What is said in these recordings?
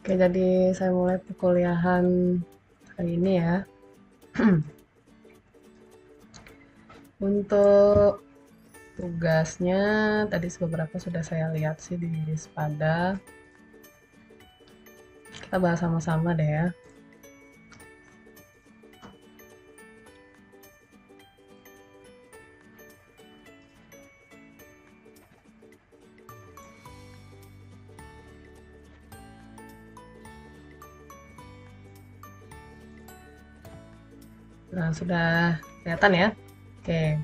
Oke, jadi saya mulai perkuliahan hari ini ya. Untuk tugasnya tadi beberapa sudah saya lihat sih di Spada. Kita bahas sama-sama deh ya. Nah, sudah kelihatan ya. Oke,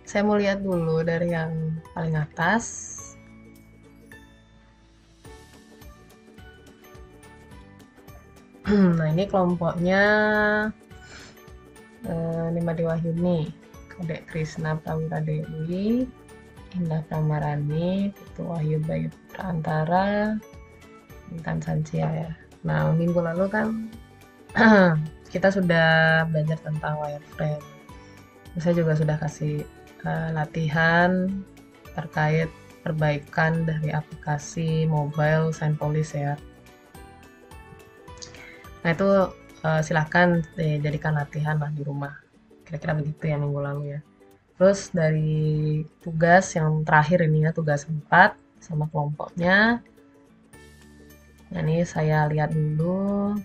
saya mau lihat dulu dari yang paling atas. Nah, ini kelompoknya Nimade Wahyuni, Kadek Krisna Prawira Dewi, Indah Pramarani, Putu Wahyu Bayu Putra Antara, Intan Sanjaya ya. Nah, minggu lalu kan kita sudah belajar tentang wireframe. Saya juga sudah kasih latihan terkait perbaikan dari aplikasi mobile Signpolis ya. Nah itu silahkan jadikan latihan lah di rumah. Kira-kira begitu ya minggu lalu ya. Terus dari tugas yang terakhir ini ya, tugas 4 sama kelompoknya. Nah ini saya lihat dulu.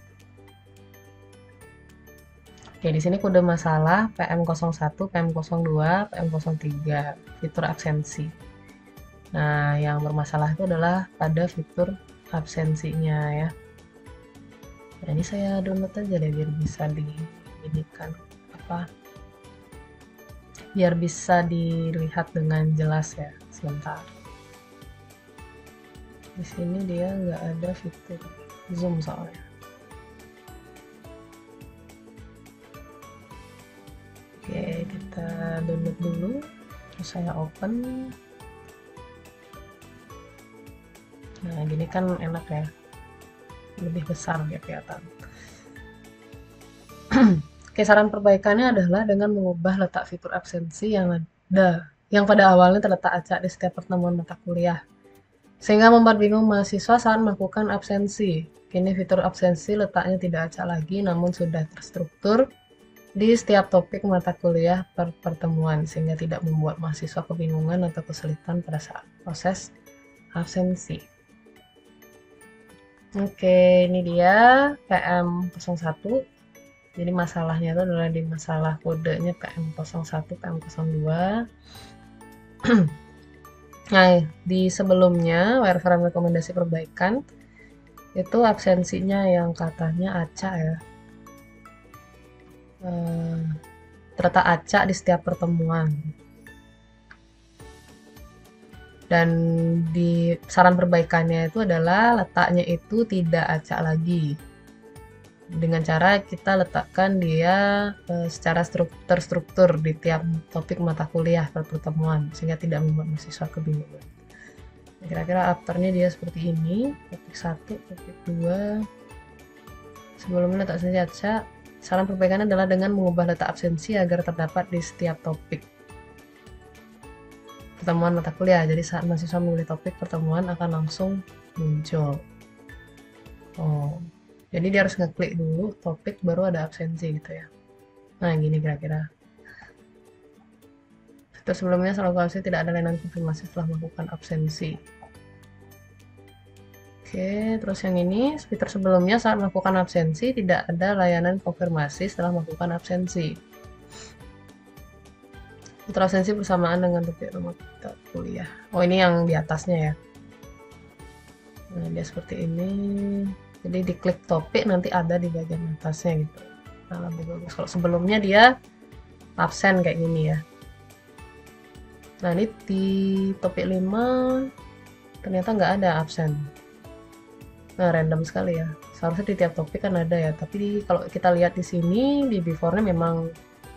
Oke, di sini kode masalah PM01, PM02, PM03, fitur absensi. Nah, yang bermasalah itu adalah pada fitur absensinya ya. Nah, ini saya download aja deh biar bisa diinikan apa? Biar bisa dilihat dengan jelas ya. Sebentar. Di sini dia nggak ada fitur zoom soalnya. Oke, kita download dulu. Terus saya open. Nah, gini kan enak ya. Lebih besar ya kelihatan. Oke, saran perbaikannya adalah dengan mengubah letak fitur absensi yang pada awalnya terletak acak di setiap pertemuan mata kuliah, sehingga membuat bingung mahasiswa saat melakukan absensi. Kini fitur absensi letaknya tidak acak lagi, namun sudah terstruktur di setiap topik mata kuliah per pertemuan, sehingga tidak membuat mahasiswa kebingungan atau kesulitan pada saat proses absensi. Oke, ini dia PM01. Jadi masalahnya itu adalah di masalah kodenya PM01, PM02. Nah, di sebelumnya wireframe rekomendasi perbaikan itu absensinya yang katanya acak ya. Terletak acak di setiap pertemuan. Dan di saran perbaikannya itu adalah letaknya itu tidak acak lagi. Dengan cara kita letakkan dia secara terstruktur di tiap topik mata kuliah per pertemuan sehingga tidak membuat mahasiswa kebingungan. Kira-kira afternya dia seperti ini, topik 1, topik 2. Sebelumnya letak absensi acak. Saran perbaikannya adalah dengan mengubah letak absensi agar terdapat di setiap topik pertemuan mata kuliah. Jadi saat mahasiswa memilih topik pertemuan akan langsung muncul. Oh, jadi dia harus ngeklik dulu topik baru ada absensi gitu ya. Nah, gini kira-kira. Terus sebelumnya selalu absen tidak ada layanan konfirmasi setelah melakukan absensi. Oke, terus yang ini fitur sebelumnya saat melakukan absensi tidak ada layanan konfirmasi setelah melakukan absensi. Fitur absensi bersamaan dengan topik rumah kita kuliah. Oh, ini yang di atasnya ya. Nah, dia seperti ini. Jadi diklik topik nanti ada di bagian atasnya gitu. Nah, lebih bagus. Kalau sebelumnya dia absen kayak gini ya. Nah, ini di topik 5 ternyata nggak ada absen. Nah, random sekali ya. Seharusnya di tiap topik kan ada ya. Tapi kalau kita lihat di sini, di before-nya memang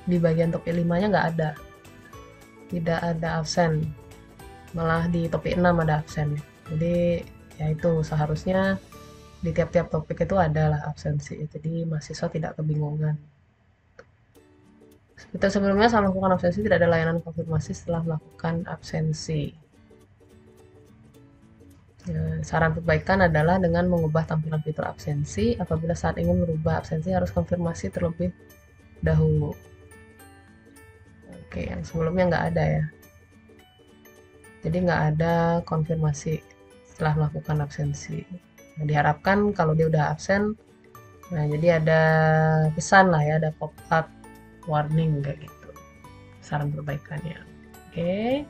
di bagian topik 5-nya nggak ada. Tidak ada absen. Malah di topik 6 ada absen. Jadi, ya itu seharusnya di tiap-tiap topik itu adalah absensi. Jadi, mahasiswa tidak kebingungan. Fitur sebelumnya saat melakukan absensi tidak ada layanan konfirmasi setelah melakukan absensi. Saran perbaikan adalah dengan mengubah tampilan fitur absensi. Apabila saat ingin merubah absensi harus konfirmasi terlebih dahulu. Oke, yang sebelumnya nggak ada ya. Jadi nggak ada konfirmasi setelah melakukan absensi. Nah, diharapkan kalau dia udah absen, nah jadi ada pesan lah ya, ada pop-up warning kayak gitu. Saran perbaikannya. Oke,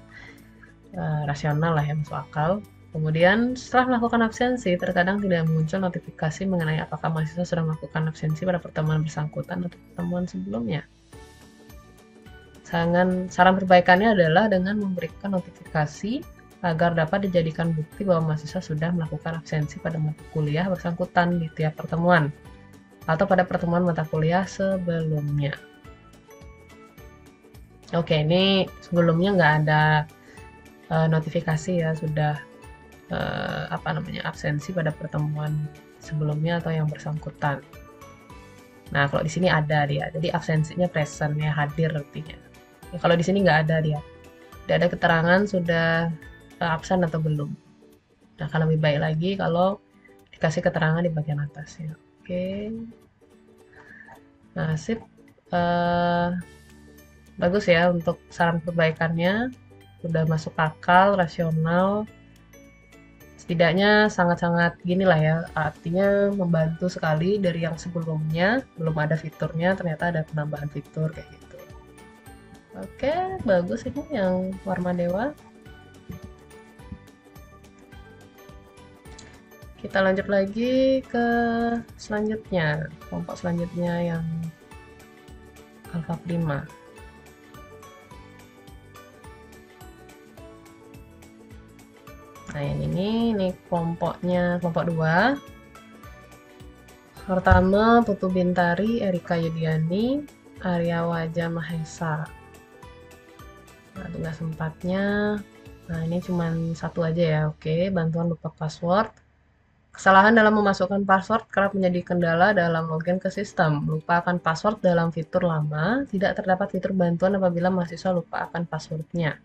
rasional lah ya, masuk akal. Kemudian setelah melakukan absensi, terkadang tidak muncul notifikasi mengenai apakah mahasiswa sudah melakukan absensi pada pertemuan bersangkutan atau pertemuan sebelumnya. Saran perbaikannya adalah dengan memberikan notifikasi agar dapat dijadikan bukti bahwa mahasiswa sudah melakukan absensi pada mata kuliah bersangkutan di tiap pertemuan atau pada pertemuan mata kuliah sebelumnya. Oke, ini sebelumnya nggak ada notifikasi ya, sudah absensi pada pertemuan sebelumnya atau yang bersangkutan. Nah, kalau di sini ada dia, jadi absensinya present ya, hadir artinya. Ya, kalau di sini nggak ada dia, tidak ada keterangan sudah absen atau belum. Nah, akan lebih baik lagi kalau dikasih keterangan di bagian atas ya. Oke, nah sip. Bagus ya untuk saran perbaikannya, sudah masuk akal, rasional. Setidaknya sangat-sangat gini lah ya, artinya membantu sekali dari yang sebelumnya belum ada fiturnya, ternyata ada penambahan fitur kayak gitu. Oke, bagus ini yang Warma Dewa. Kita lanjut lagi ke selanjutnya, kelompok selanjutnya yang alfa prima. Nah, yang ini kelompoknya, kelompok 2. Pertama, Putu Bintari, Erika Yudiani, Arya Waja Mahesa. Nah, tugas 4-nya, nah ini cuma satu aja ya, oke. Bantuan lupa password. Kesalahan dalam memasukkan password kerap menjadi kendala dalam login ke sistem. Lupa akan password dalam fitur lama, tidak terdapat fitur bantuan apabila mahasiswa lupa akan passwordnya.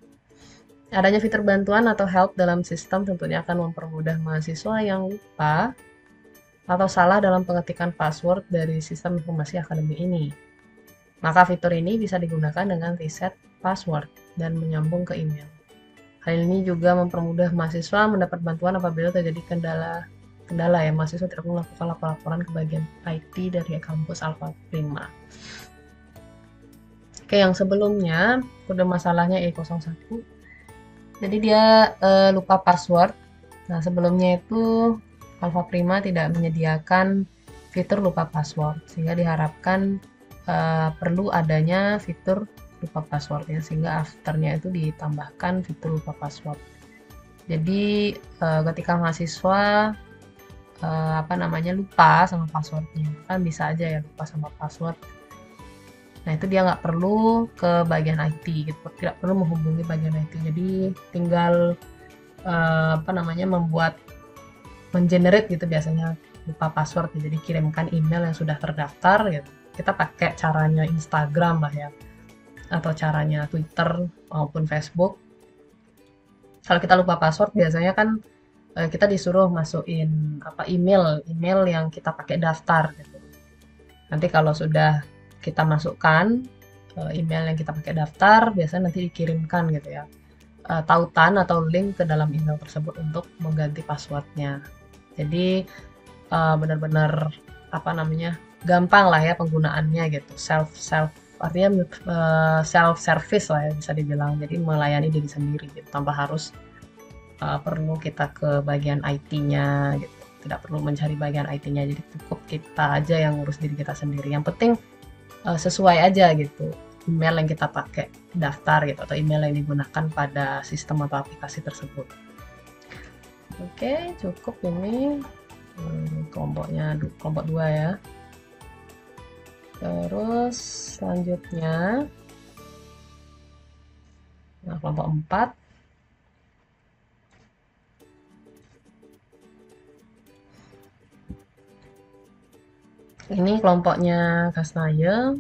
Adanya fitur bantuan atau help dalam sistem tentunya akan mempermudah mahasiswa yang lupa atau salah dalam pengetikan password dari sistem informasi akademik ini. Maka fitur ini bisa digunakan dengan reset password dan menyambung ke email. Hal ini juga mempermudah mahasiswa mendapat bantuan apabila terjadi kendala ya, mahasiswa tidak perlu melakukan laporan ke bagian IT dari kampus Alfa Prima. Oke, yang sebelumnya kode masalahnya E01. Jadi dia lupa password. Nah, sebelumnya itu Alfa Prima tidak menyediakan fitur lupa password, sehingga diharapkan perlu adanya fitur lupa password ya, sehingga afternya itu ditambahkan fitur lupa password. Jadi ketika mahasiswa lupa sama passwordnya, kan bisa aja ya lupa sama password. Nah, itu dia nggak perlu ke bagian IT gitu, tidak perlu menghubungi bagian IT. Jadi tinggal mengenerate gitu biasanya lupa password ya. Jadi kirimkan email yang sudah terdaftar gitu. Kita pakai caranya Instagram lah ya, atau caranya Twitter maupun Facebook. Kalau kita lupa password biasanya kan kita disuruh masukin email yang kita pakai daftar gitu. Nanti kalau sudah kita masukkan email yang kita pakai daftar, biasanya nanti dikirimkan gitu ya, tautan atau link ke dalam email tersebut untuk mengganti passwordnya. Jadi benar-benar gampang lah ya penggunaannya gitu, artinya self service lah ya bisa dibilang. Jadi melayani diri sendiri gitu, tanpa harus perlu kita ke bagian IT-nya gitu, tidak perlu mencari bagian IT-nya. Jadi cukup kita aja yang ngurus diri kita sendiri. Yang penting sesuai aja gitu email yang kita pakai daftar gitu, atau email yang digunakan pada sistem atau aplikasi tersebut. Oke, cukup ini kelompok 2 ya. Terus selanjutnya kelompok 4. Ini kelompoknya Kasnaya,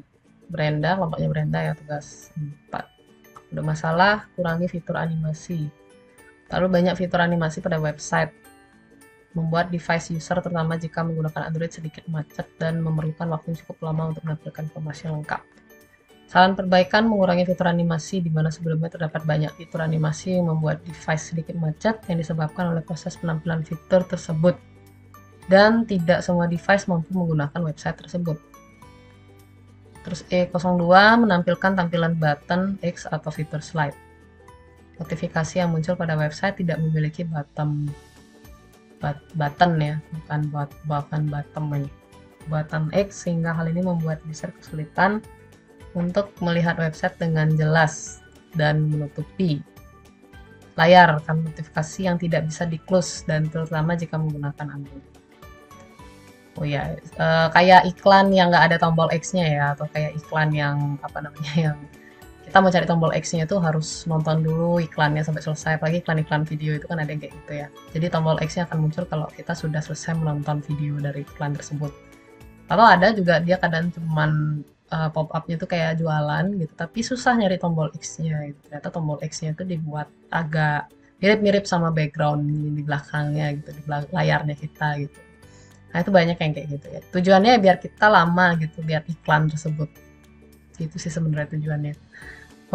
kelompoknya Brenda ya, tugas 4. Udah masalah kurangi fitur animasi. Terlalu banyak fitur animasi pada website. membuat device user terutama jika menggunakan Android sedikit macet dan memerlukan waktu yang cukup lama untuk menampilkan informasi lengkap. Saran perbaikan: mengurangi fitur animasi, di mana sebelumnya terdapat banyak fitur animasi yang membuat device sedikit macet yang disebabkan oleh proses penampilan fitur tersebut, dan tidak semua device mampu menggunakan website tersebut. Terus E02, menampilkan tampilan button X atau fitur slide. Notifikasi yang muncul pada website tidak memiliki button ya, bukan button ini, button X, sehingga hal ini membuat user kesulitan untuk melihat website dengan jelas dan menutupi layar karena notifikasi yang tidak bisa di-close, dan terutama jika menggunakan Android. Oh ya, kayak iklan yang nggak ada tombol X-nya ya, atau kayak iklan yang yang kita mau cari tombol X-nya itu harus nonton dulu iklannya sampai selesai. Apalagi iklan-iklan video itu kan ada yang kayak gitu ya. Jadi tombol X-nya akan muncul kalau kita sudah selesai menonton video dari iklan tersebut. Atau ada juga dia kadang cuman pop-up-nya tuh kayak jualan gitu, tapi susah nyari tombol X-nya gitu. Ternyata tombol X-nya itu dibuat agak mirip-mirip sama background di belakangnya gitu, di layarnya kita gitu. Nah, itu banyak yang kayak gitu ya. Tujuannya biar kita lama gitu, biar iklan tersebut. Itu sih sebenarnya tujuannya.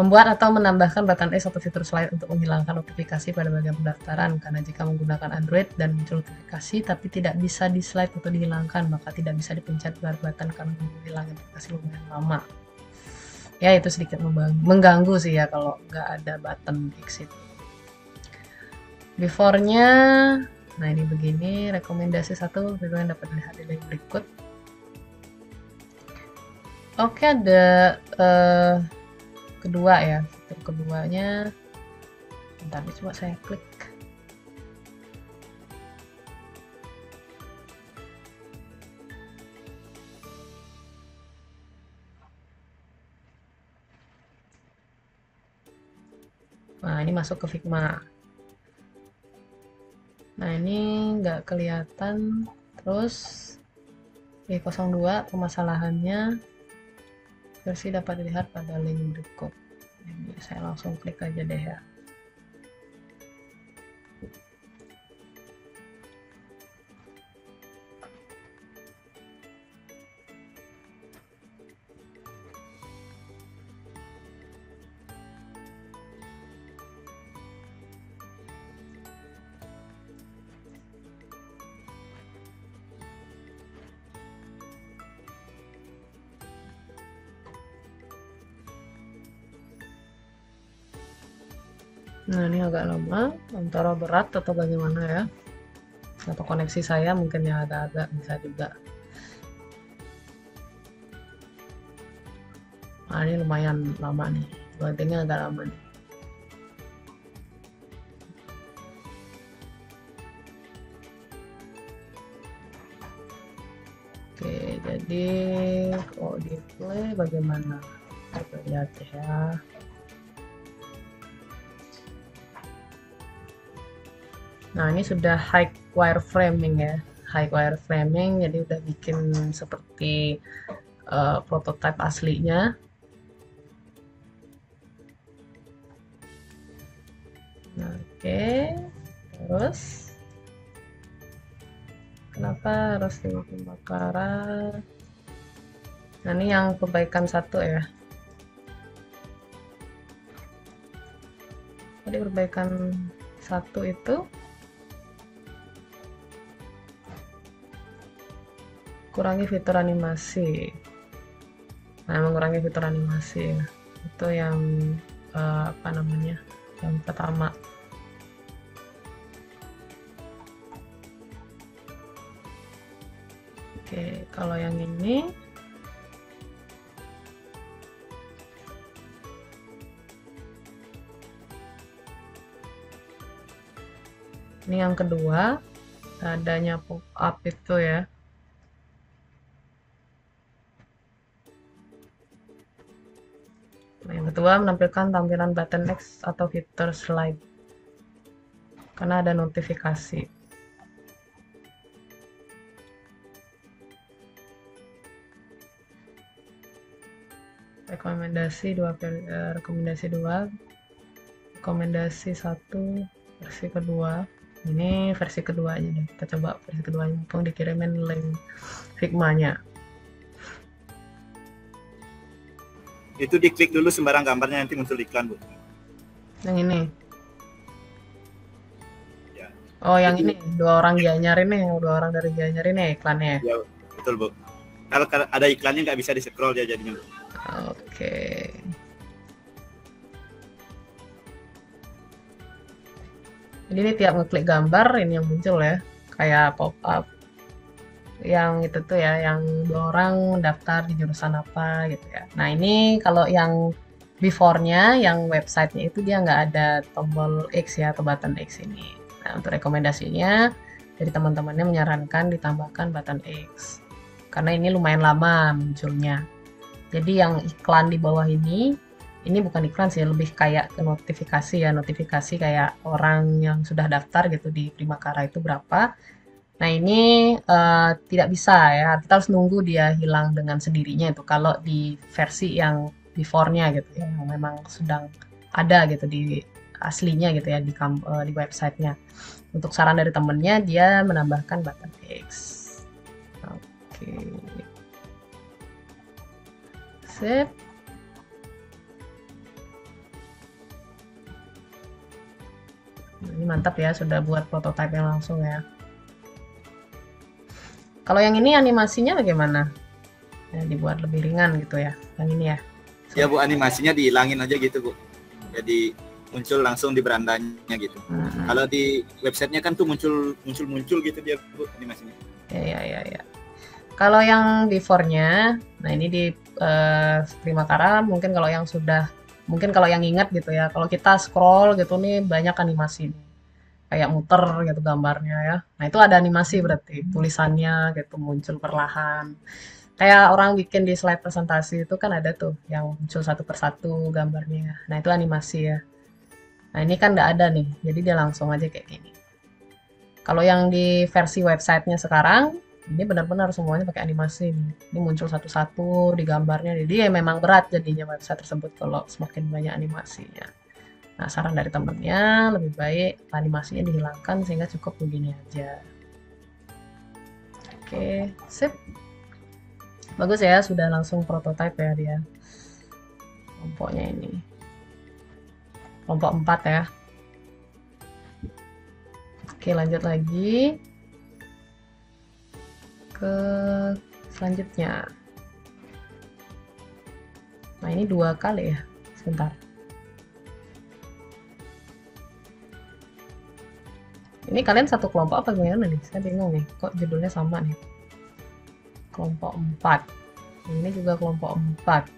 Membuat atau menambahkan button X atau fitur slide untuk menghilangkan notifikasi pada bagian pendaftaran, karena jika menggunakan Android dan muncul notifikasi tapi tidak bisa di slide atau dihilangkan, maka tidak bisa dipencet button karena menghilangkan notifikasi lumayan lama. Ya, itu sedikit mengganggu sih ya kalau nggak ada button X itu. Before-nya, nah ini begini, rekomendasi 1 video yang dapat dilihat di link berikut. Oke, ada kedua ya, fitur keduanya. Bentar, coba saya klik. Nah, ini masuk ke Figma. Nah, ini nggak kelihatan. Terus E02, permasalahannya versi dapat dilihat pada link berikut. Jadi saya langsung klik aja deh ya. Nah, ini agak lama, antara berat atau bagaimana ya, atau koneksi saya mungkin ya agak-agak bisa juga. Nah, ini lumayan lama nih, loadingnya agak lama nih. Oke, jadi kalau di play bagaimana? Kita lihat ya. Nah, ini sudah high wireframing ya, high wireframing, jadi udah bikin seperti prototipe aslinya. Nah, oke, terus kenapa harus dibikin bakaran? Nah, ini yang perbaikan 1 ya. Tadi perbaikan 1 itu kurangi fitur animasi. Nah, mengurangi fitur animasi ya, itu yang yang pertama. Oke, kalau yang ini yang kedua, adanya pop-up itu ya. Nah, yang kedua, menampilkan tampilan button X atau fitur slide karena ada notifikasi. Rekomendasi 2, rekomendasi 1 versi kedua. Ini versi keduanya deh. Kita coba versi keduanya, mumpung dikirimin link Figma-nya. Itu diklik dulu sembarang gambarnya, nanti muncul iklan, Bu. Yang ini. Ya. Oh, yang Jadi, ini. Dua orang Gianyar ini. Dua orang dari Gianyar ini iklannya. ya, betul, Bu. Kalau ada iklannya nggak bisa di-scroll dia jadinya, Bu. Oke. Jadi ini tiap ngeklik gambar, ini yang muncul ya. Kayak pop-up. Yang itu tuh ya, yang dua orang daftar di jurusan apa gitu ya. Nah ini kalau yang before-nya, yang websitenya itu dia nggak ada tombol X ya, atau button X ini. Nah untuk rekomendasinya, jadi teman-temannya menyarankan ditambahkan button X. Karena ini lumayan lama munculnya. Jadi yang iklan di bawah ini bukan iklan sih, lebih kayak ke notifikasi ya, notifikasi kayak orang yang sudah daftar gitu di Primakara itu berapa. Nah ini tidak bisa ya, kita harus nunggu dia hilang dengan sendirinya itu kalau di versi yang before-nya gitu ya, yang memang sedang ada gitu di aslinya gitu ya di websitenya. Untuk saran dari temennya dia menambahkan button X. Oke. Sip. Nah, ini mantap ya, sudah buat prototipe yang langsung ya. Kalau yang ini animasinya bagaimana? Ya, dibuat lebih ringan gitu ya, yang ini ya. Ya, Bu, animasinya dihilangin aja gitu, Bu. Jadi muncul langsung di berandanya gitu. Kalau di websitenya kan tuh muncul gitu dia, Bu, animasinya. Ya. Kalau yang before-nya, nah ini di Primakara mungkin kalau yang ingat gitu ya, kalau kita scroll gitu nih banyak animasi nih. Kayak muter gitu gambarnya ya. Nah itu ada animasi berarti, tulisannya gitu muncul perlahan. Kayak orang bikin di slide presentasi itu kan ada tuh yang muncul satu persatu gambarnya. Nah itu animasi ya. Nah ini kan nggak ada nih, jadi dia langsung aja kayak gini. Kalau yang di versi websitenya sekarang, ini benar-benar semuanya pakai animasi nih. Ini muncul satu-satu di gambarnya. Jadi ya memang berat jadinya website tersebut kalau semakin banyak animasinya. Nah, saran dari temennya lebih baik animasinya dihilangkan sehingga cukup begini aja. Oke, sip. Bagus ya, sudah langsung prototype ya dia. Kelompoknya ini. Kelompok 4 ya. Oke, lanjut lagi ke selanjutnya. Nah, ini 2 kali ya. Sebentar. Ini kalian satu kelompok apa gimana nih? Saya bingung nih. Kok judulnya sama nih? Kelompok 4. Ini juga kelompok 4.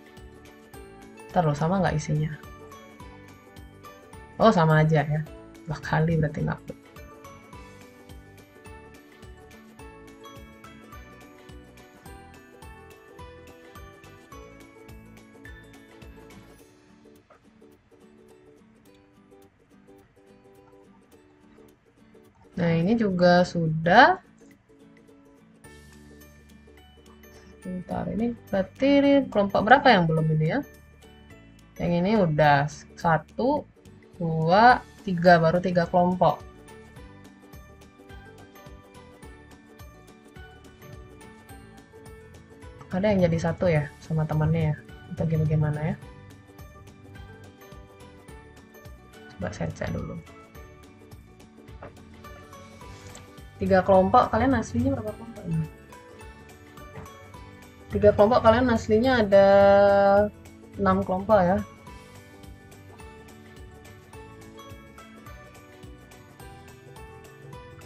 Terus sama nggak isinya? Oh, sama aja ya. 2 kali berarti nggak. Nah, ini juga sudah. Bentar, ini berarti ini kelompok berapa yang belum ini ya? Yang ini udah 1, 2, 3, baru 3 kelompok. Ada yang jadi satu ya sama temannya ya? Atau gimana ya? Coba saya cek dulu. 3 kelompok, kalian aslinya berapa kelompok? 3 kelompok, kalian aslinya ada 6 kelompok ya.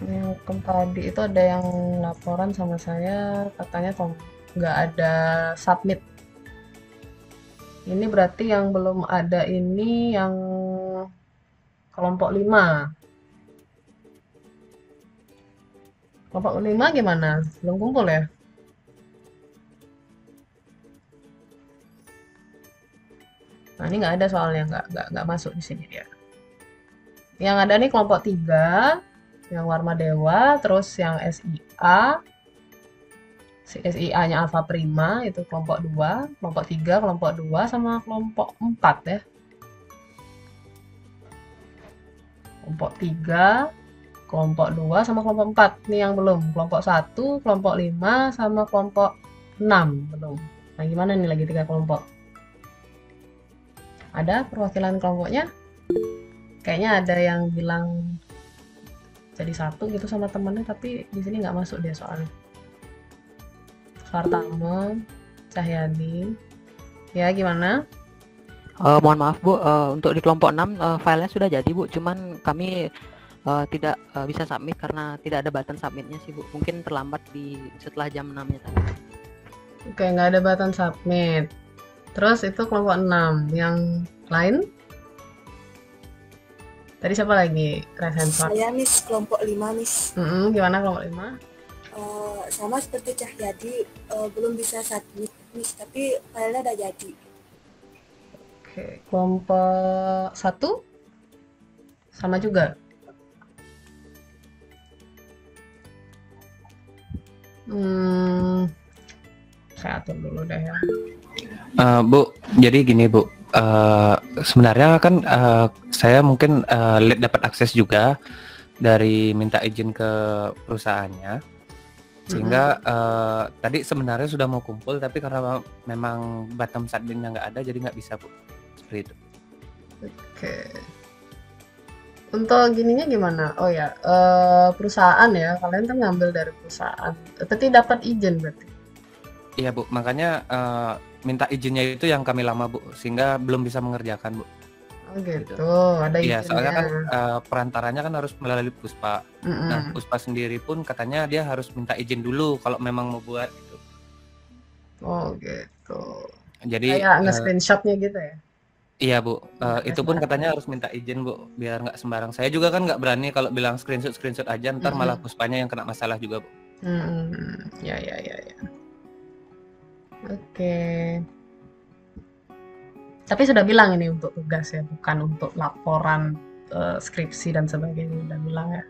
Yang tadi itu ada yang laporan sama saya, katanya nggak ada submit. Ini berarti yang belum ada ini yang kelompok 5. Kelompok 5 gimana? Belum kumpul ya? Nah, ini nggak ada soalnya, nggak masuk di sini dia. Yang ada nih kelompok 3, yang Warma Dewa, terus yang SIA, SIA-nya Alpha Prima, itu kelompok 2, kelompok 3, kelompok 2, sama kelompok 4 ya. Kelompok 3, kelompok 2 sama kelompok 4 nih yang belum. Kelompok 1, kelompok 5 sama kelompok 6 belum. Nah, gimana nih lagi 3 kelompok? Ada perwakilan kelompoknya? Kayaknya ada yang bilang jadi satu gitu sama temennya, tapi di sini nggak masuk dia soalnya. Sartama, Cahyadi. Ya, gimana? Mohon maaf Bu, untuk di kelompok 6 filenya sudah jadi Bu, cuman kami tidak bisa submit karena tidak ada button submitnya sih Bu. Mungkin terlambat di setelah jam 6-nya tadi. Oke, nggak ada button submit. Terus itu kelompok 6. Yang lain? Tadi siapa lagi? Resensor. Saya Miss kelompok 5 Miss. Gimana kelompok 5? Sama seperti Cahyadi, belum bisa submit Miss, tapi filenya udah jadi. Oke, kelompok 1 sama juga. Saya atur dulu deh ya. Bu, jadi gini Bu, sebenarnya kan saya mungkin dapat akses juga dari minta izin ke perusahaannya, sehingga tadi sebenarnya sudah mau kumpul, tapi karena memang bottom submitnya nggak ada, jadi nggak bisa Bu, seperti itu. Oke. Untuk gininya gimana? Oh ya, perusahaan ya, kalian kan ngambil dari perusahaan, berarti dapat izin berarti? Iya Bu, makanya minta izinnya itu yang kami lama Bu, sehingga belum bisa mengerjakan Bu. Oh gitu, ada Iya, soalnya kan izinnya. perantaranya kan harus melalui Puspa. Nah, Puspa sendiri pun katanya dia harus minta izin dulu kalau memang mau buat gitu. Oh gitu. Jadi Kayak nge-screenshotnya gitu ya? iya Bu, itu pun sembarang. katanya harus minta izin Bu, biar nggak sembarang. Saya juga kan nggak berani kalau bilang screenshot aja, ntar malah Puspanya yang kena masalah juga Bu. Ya. Oke. Tapi sudah bilang ini untuk tugas ya, bukan untuk laporan skripsi dan sebagainya, udah bilang ya?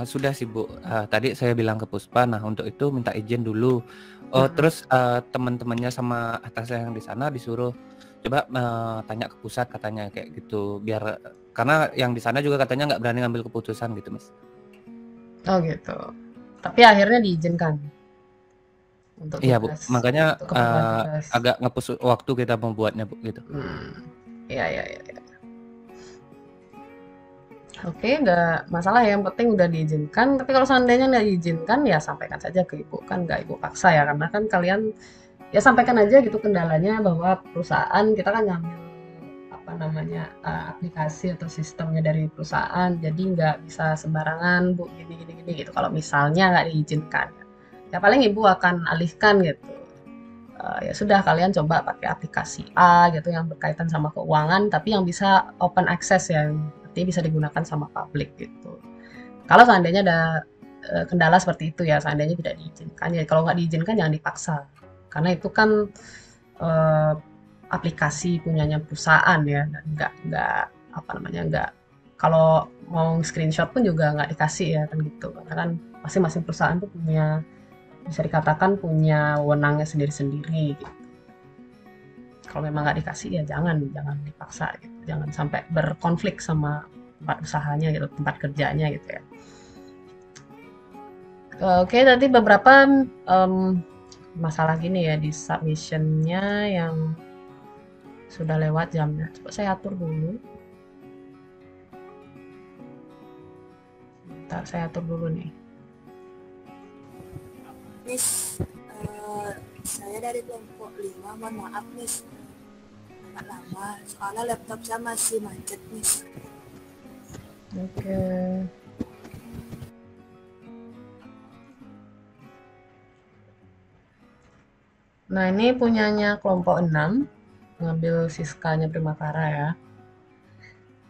Sudah sih Bu, tadi saya bilang ke Puspa, nah untuk itu minta izin dulu. Oh terus teman-temannya sama atasnya yang di sana disuruh coba tanya ke pusat katanya kayak gitu, biar karena yang di sana juga katanya nggak berani ngambil keputusan gitu Mas. Oh gitu. Tapi akhirnya diizinkan untuk Iya Bu, tugas, makanya untuk keperluan tugas. agak nge-push waktu kita membuatnya Bu gitu. Ya. Oke, nggak masalah ya, yang penting udah diizinkan. Tapi kalau seandainya nggak diizinkan, ya sampaikan saja ke ibu, kan nggak ibu paksa ya, karena kan kalian ya sampaikan aja gitu kendalanya, bahwa perusahaan kita kan ngambil apa namanya aplikasi atau sistemnya dari perusahaan, jadi nggak bisa sembarangan Bu, gini gitu. Kalau misalnya nggak diizinkan, ya paling ibu akan alihkan gitu. Ya sudah, kalian coba pakai aplikasi A gitu yang berkaitan sama keuangan, tapi yang bisa open access ya, artinya bisa digunakan sama publik gitu. Kalau seandainya ada kendala seperti itu ya, seandainya tidak diizinkan ya, kalau nggak diizinkan jangan dipaksa, karena itu kan aplikasi punyanya perusahaan ya, dan nggak kalau mau screenshot pun juga nggak dikasih ya kan gitu, karena kan masing-masing perusahaan tuh punya, bisa dikatakan punya wewenangnya sendiri-sendiri gitu. Kalau memang nggak dikasih ya jangan dipaksa gitu. Jangan sampai berkonflik sama tempat usahanya gitu, tempat kerjanya gitu ya. Oke, tadi beberapa masalah gini ya di submissionnya yang sudah lewat jamnya. Coba saya atur dulu. Bentar, saya atur dulu nih. Miss, saya dari kelompok 5, mohon maaf Miss, agak lama, soalnya laptop saya masih macet Miss. Oke. Nah, ini punyanya kelompok 6, ngambil Siskanya Primakara ya.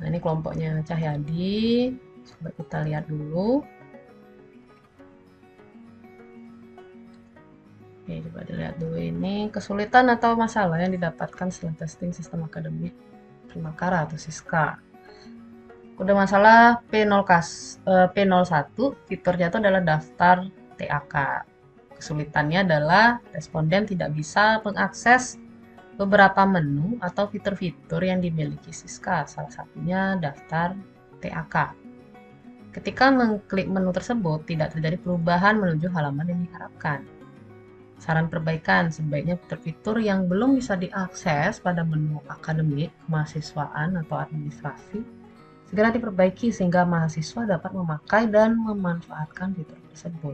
Nah, ini kelompoknya Cahyadi. Coba kita lihat dulu. Oke, coba dilihat dulu ini kesulitan atau masalah yang didapatkan setelah testing sistem akademik Primakara atau Siska. Udah masalah P01, fiturnya itu adalah daftar TAK. Kesulitannya adalah responden tidak bisa mengakses beberapa menu atau fitur-fitur yang dimiliki Siska, salah satunya daftar TAK. Ketika mengklik menu tersebut, tidak terjadi perubahan menuju halaman yang diharapkan. Saran perbaikan, sebaiknya fitur-fitur yang belum bisa diakses pada menu akademik, kemahasiswaan, atau administrasi segera diperbaiki sehingga mahasiswa dapat memakai dan memanfaatkan fitur tersebut.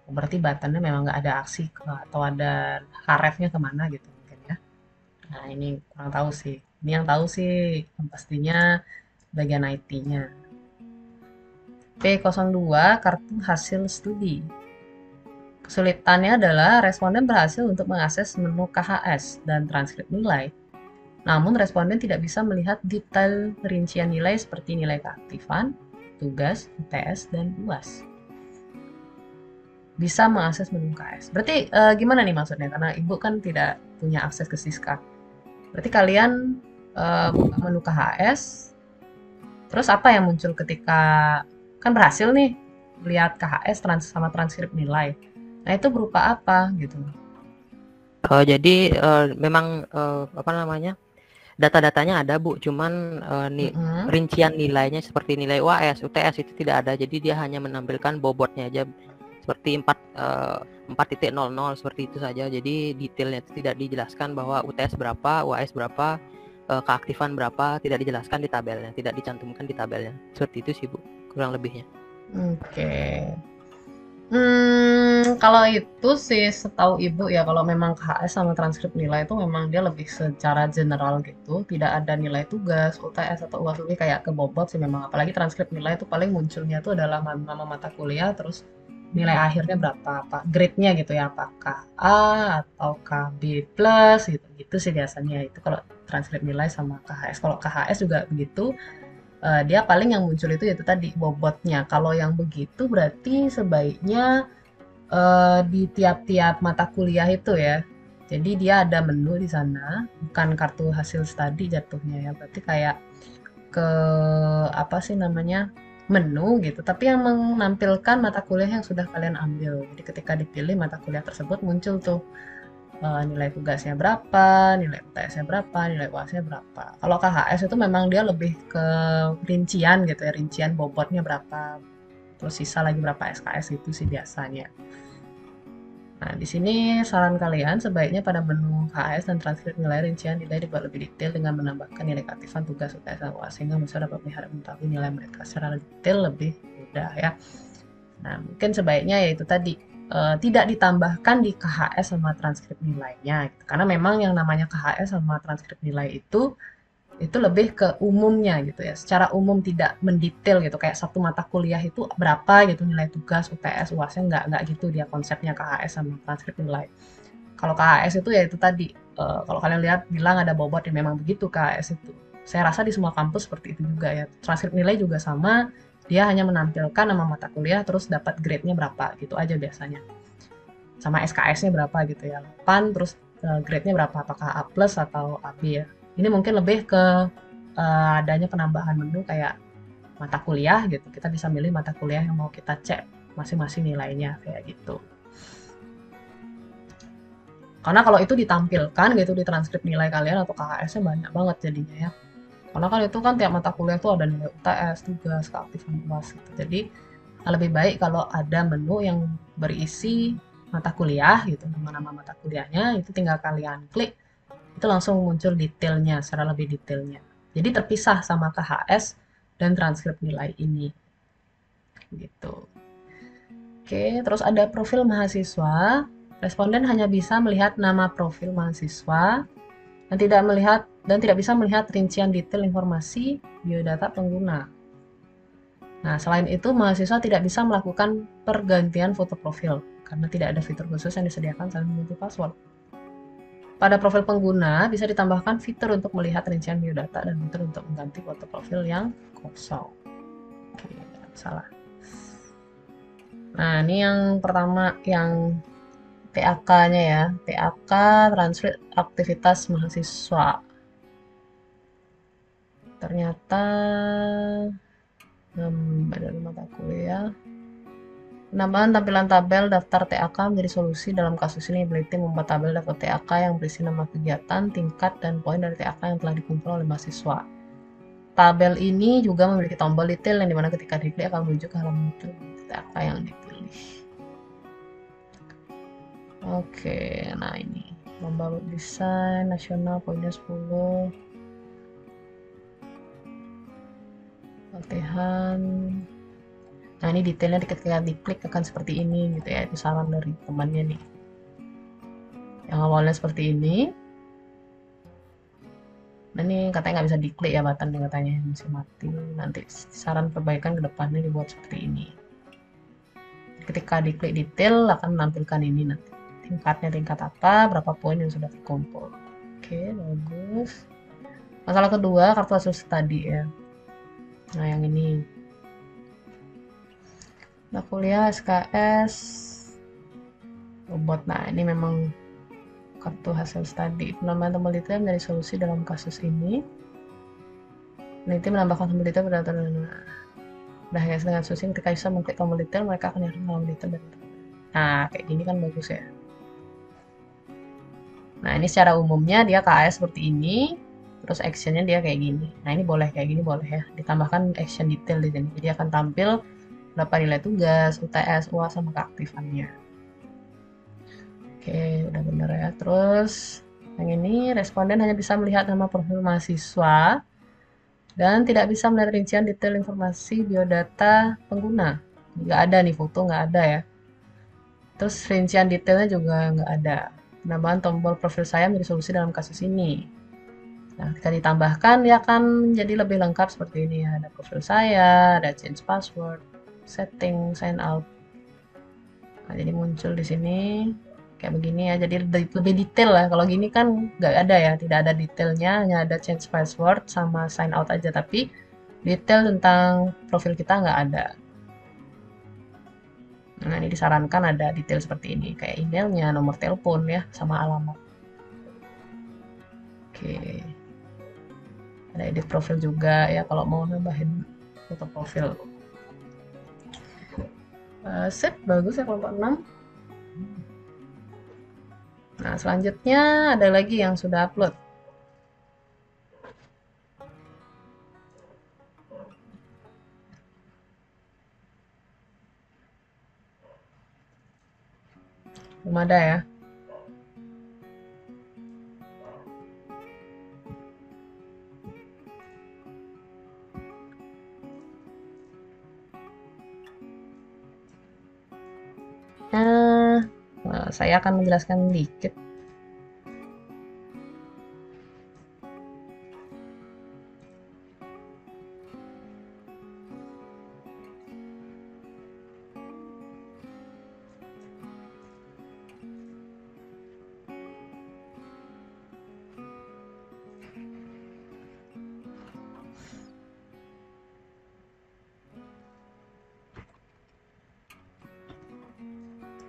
Berarti buttonnya memang nggak ada aksi atau ada hrefnya kemana gitu mungkin ya. Nah ini kurang tahu sih. Ini yang tahu sih pastinya bagian IT-nya. P02 kartu hasil studi. Kesulitannya adalah responden berhasil untuk mengakses menu KHS dan transkrip nilai. Namun responden tidak bisa melihat detail rincian nilai seperti nilai keaktifan, tugas, UTS, dan UAS. Bisa mengakses menu KHS. Berarti gimana nih maksudnya? Karena Ibu kan tidak punya akses ke Siska. Berarti kalian buka menu KHS, terus apa yang muncul ketika kan berhasil nih lihat KHS sama transkrip nilai. Nah itu berupa apa gitu? Jadi memang apa namanya, data-datanya ada Bu, cuman rincian nilainya seperti nilai UAS, UTS itu tidak ada. Jadi dia hanya menampilkan bobotnya aja seperti 4.00 seperti itu saja. Jadi detailnya itu tidak dijelaskan bahwa UTS berapa, UAS berapa, keaktifan berapa, tidak dijelaskan di tabelnya, tidak dicantumkan di tabelnya. Seperti itu sih Bu, kurang lebihnya. Oke. Kalau itu sih setahu Ibu ya, kalau memang KHS sama transkrip nilai itu memang dia lebih secara general gitu, tidak ada nilai tugas, UTS atau UAS, lebih kayak ke bobot sih memang. Apalagi transkrip nilai itu paling munculnya itu adalah nama mata kuliah, terus nilai akhirnya berapa, apa grade-nya gitu ya, apakah A atau B plus gitu sih biasanya. Itu kalau transkrip nilai sama KHS. Kalau KHS juga begitu. Dia paling yang muncul itu yaitu tadi bobotnya. Kalau yang begitu berarti sebaiknya di tiap-tiap mata kuliah itu ya. Jadi dia ada menu di sana, bukan kartu hasil studi jatuhnya ya. Berarti kayak ke apa sih namanya, menu gitu. Tapi yang menampilkan mata kuliah yang sudah kalian ambil. Jadi ketika dipilih mata kuliah tersebut muncul tuh nilai tugasnya berapa, nilai UTS-nya berapa, nilai UAS-nya berapa. Kalau KHS itu memang dia lebih ke rincian gitu ya, rincian bobotnya berapa, terus sisa lagi berapa SKS itu sih biasanya. Nah, di sini saran kalian sebaiknya pada menu KHS dan transkrip nilai rincian nilai dibuat lebih detail dengan menambahkan nilai keaktifan, tugas, UTS, dan UAS sehingga mahasiswa dapat melihat dan mengetahui nilai mereka secara detail lebih mudah ya. Nah, mungkin sebaiknya yaitu tadi tidak ditambahkan di KHS sama transkrip nilainya gitu. Karena memang yang namanya KHS sama transkrip nilai itu lebih ke umumnya gitu ya, secara umum tidak mendetail gitu, kayak satu mata kuliah itu berapa gitu nilai tugas, UTS, UAS-nya nggak gitu dia konsepnya KHS sama transkrip nilai. Kalau KHS itu ya itu tadi, kalau kalian lihat bilang ada bobot, ya memang begitu KHS itu. Saya rasa di semua kampus seperti itu juga ya. Transkrip nilai juga sama, dia hanya menampilkan nama mata kuliah terus dapat grade-nya berapa gitu aja biasanya. Sama SKS-nya berapa gitu ya. 8 terus grade-nya berapa, apakah A+ atau AB ya. Ini mungkin lebih ke adanya penambahan menu kayak mata kuliah gitu. Kita bisa milih mata kuliah yang mau kita cek masing-masing nilainya kayak gitu. Karena kalau itu ditampilkan gitu di transkrip nilai kalian atau KHS-nya banyak banget jadinya ya. Karena kan itu kan tiap mata kuliah tuh ada nilai UTS, tugas, keaktifan UAS gitu. Jadi lebih baik kalau ada menu yang berisi mata kuliah gitu, nama-nama mata kuliahnya itu tinggal kalian klik, itu langsung muncul detailnya, secara lebih detailnya. Jadi terpisah sama KHS dan transkrip nilai ini. Gitu. Oke, terus ada profil mahasiswa. Responden hanya bisa melihat nama profil mahasiswa dan tidak bisa melihat rincian detail informasi biodata pengguna. Nah, selain itu mahasiswa tidak bisa melakukan pergantian foto profil karena tidak ada fitur khusus yang disediakan saling mengganti password. Pada profil pengguna bisa ditambahkan fitur untuk melihat rincian biodata dan fitur untuk mengganti foto profil yang kosong. Oke, salah. Nah, ini yang pertama yang TAK-nya ya, TAK transfer aktivitas mahasiswa. Ternyata dari mata kuliah. Penambahan tampilan tabel daftar TAK menjadi solusi dalam kasus ini. Ability membuat tabel daftar TAK yang berisi nama kegiatan, tingkat, dan poin dari TAK yang telah dikumpul oleh mahasiswa. tabel ini juga memiliki tombol detail yang dimana ketika diklik akan menuju ke halaman itu data yang dipilih. Oke, nah ini lomba web desain nasional poinnya 10. Latihan. Nah ini detailnya ketika diklik akan seperti ini gitu ya, itu saran dari temannya nih. Yang awalnya seperti ini. Nah ini katanya nggak bisa diklik ya button nih, katanya masih mati. Nanti saran perbaikan ke depannya dibuat seperti ini. Ketika diklik detail akan menampilkan ini nanti. Tingkatnya tingkat apa, berapa poin yang sudah terkumpul. Oke, bagus. Masalah kedua, kartu hasil studi ya. Nah yang ini. Nah kuliah SKS robot. Nah ini memang kartu hasil studi. Penambahan tombol detail menjadi solusi dalam kasus ini. Peneliti menambahkan tombol detail berdasarkan nah ya, dengan solusi ketika user mengklik tombol detail mereka akan nyari tombol detail. Nah kayak gini kan bagus ya. Nah ini secara umumnya dia KS seperti ini, terus actionnya dia kayak gini. Nah ini boleh kayak gini boleh ya. Ditambahkan action detail di sini. Jadi akan tampil berapa nilai tugas, UTS, UAS sama keaktifannya. Oke, udah bener ya. Terus yang ini responden hanya bisa melihat nama profil mahasiswa dan tidak bisa melihat rincian detail informasi biodata pengguna. Nggak ada nih, foto nggak ada ya. Terus rincian detailnya juga nggak ada. Penambahan tombol profil saya menjadi solusi dalam kasus ini. Nah, ketika ditambahkan dia akan menjadi lebih lengkap seperti ini ya. Ada profil saya, ada change password, setting, sign out. Nah, jadi muncul di sini kayak begini ya. Jadi lebih detail lah. Kalau gini kan nggak ada ya, tidak ada detailnya, hanya ada change password sama sign out aja. Tapi detail tentang profil kita nggak ada. Nah, ini disarankan ada detail seperti ini, kayak emailnya, nomor telepon ya, sama alamat. Oke. Ada edit profil juga ya, kalau mau nambahin foto profil. Sip, bagus ya kelompok 6. Nah, selanjutnya ada lagi yang sudah upload. Belum ada ya. Nah, saya akan menjelaskan dikit.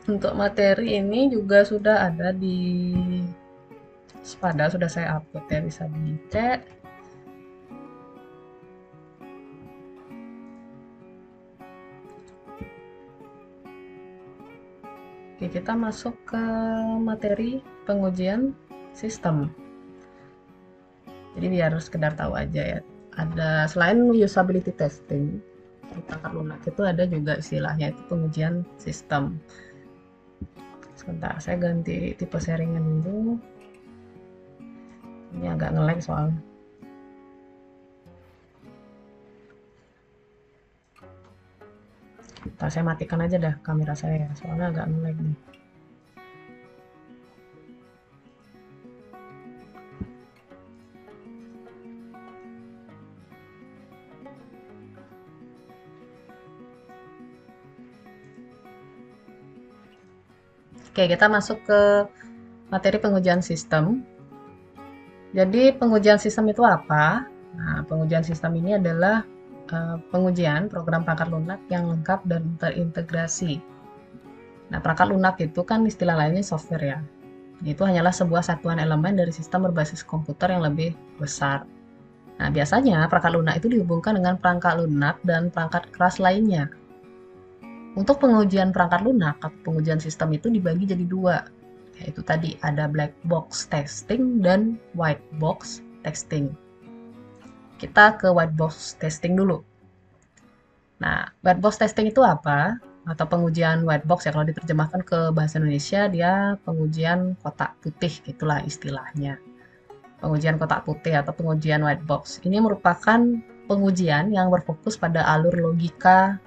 Untuk materi ini juga sudah ada di Spada, sudah saya upload ya, bisa dicek. Oke, kita masuk ke materi pengujian sistem. Jadi biar sekedar tahu aja ya. Ada selain usability testing, di perangkat lunak itu ada juga istilahnya itu pengujian sistem. Sebentar, saya ganti tipe sharingan dulu. Ini agak nge-lag soalnya. Ntar saya matikan aja dah kamera saya, soalnya agak nge-lag nih. Oke, kita masuk ke materi pengujian sistem. Jadi pengujian sistem itu apa? Nah, pengujian sistem ini adalah pengujian program perangkat lunak yang lengkap dan terintegrasi. Nah, perangkat lunak itu kan istilah lainnya software ya. Itu hanyalah sebuah satuan elemen dari sistem berbasis komputer yang lebih besar. Nah, biasanya perangkat lunak itu dihubungkan dengan perangkat lunak dan perangkat keras lainnya. Untuk pengujian perangkat lunak atau pengujian sistem itu dibagi jadi dua. Yaitu tadi ada black box testing dan white box testing. kita ke white box testing dulu. Nah, white box testing itu apa? Atau pengujian white box ya, kalau diterjemahkan ke bahasa Indonesia dia pengujian kotak putih, gitulah istilahnya. Pengujian kotak putih atau pengujian white box. Ini merupakan pengujian yang berfokus pada alur logika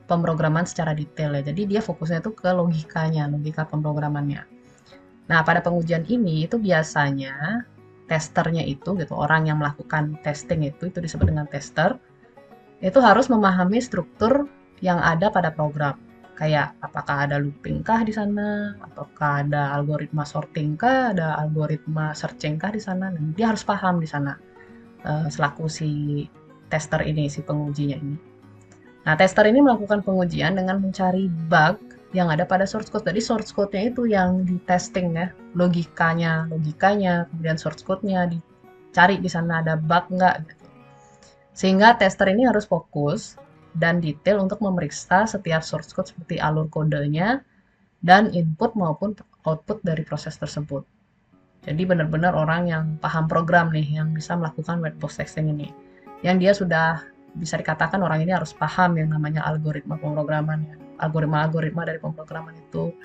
pemrograman secara detail ya. Jadi dia fokusnya itu ke logikanya, logika pemrogramannya. Nah, pada pengujian ini itu biasanya testernya itu gitu, orang yang melakukan testing itu disebut dengan tester. Itu harus memahami struktur yang ada pada program. Kayak apakah ada looping kah di sana, ataukah ada algoritma sorting kah, ada algoritma searching kah di sana. Nah, dia harus paham di sana selaku si tester ini, si pengujinya ini. Nah, tester ini melakukan pengujian dengan mencari bug yang ada pada source code. Jadi source code-nya itu yang di testing ya, logikanya, kemudian source code-nya dicari di sana ada bug nggak gitu. Sehingga tester ini harus fokus dan detail untuk memeriksa setiap source code seperti alur kodenya dan input maupun output dari proses tersebut. Jadi benar-benar orang yang paham program nih yang bisa melakukan white box testing ini. Yang dia sudah bisa dikatakan orang ini harus paham yang namanya algoritma pemrograman ya. Algoritma dari pemrograman itu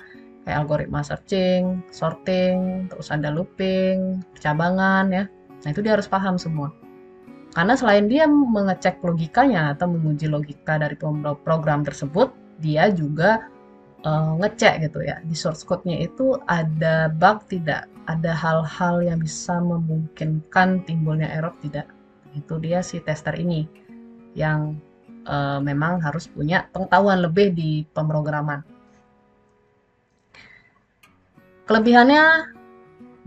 kayak algoritma searching, sorting, terus ada looping, percabangan ya. Nah, itu dia harus paham semua. Karena selain dia mengecek logikanya atau menguji logika dari program tersebut, dia juga ngecek gitu ya. Di source code-nya itu ada bug tidak, ada hal-hal yang bisa memungkinkan timbulnya error tidak. Itu dia si tester ini yang memang harus punya pengetahuan lebih di pemrograman. Kelebihannya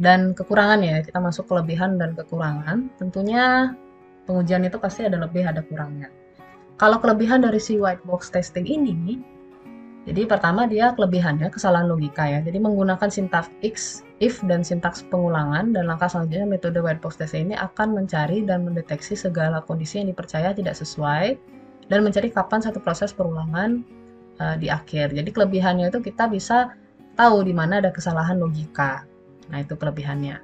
dan kekurangannya, kita masuk kelebihan dan kekurangan. Tentunya pengujian itu pasti ada lebih, ada kurangnya. Kalau kelebihan dari si white box testing ini, jadi pertama dia kelebihannya kesalahan logika ya. Jadi menggunakan sintaks if dan sintaks pengulangan, dan langkah selanjutnya metode white box testing ini akan mencari dan mendeteksi segala kondisi yang dipercaya tidak sesuai dan mencari kapan satu proses perulangan di akhir. Jadi kelebihannya itu kita bisa tahu di mana ada kesalahan logika. Nah, itu kelebihannya.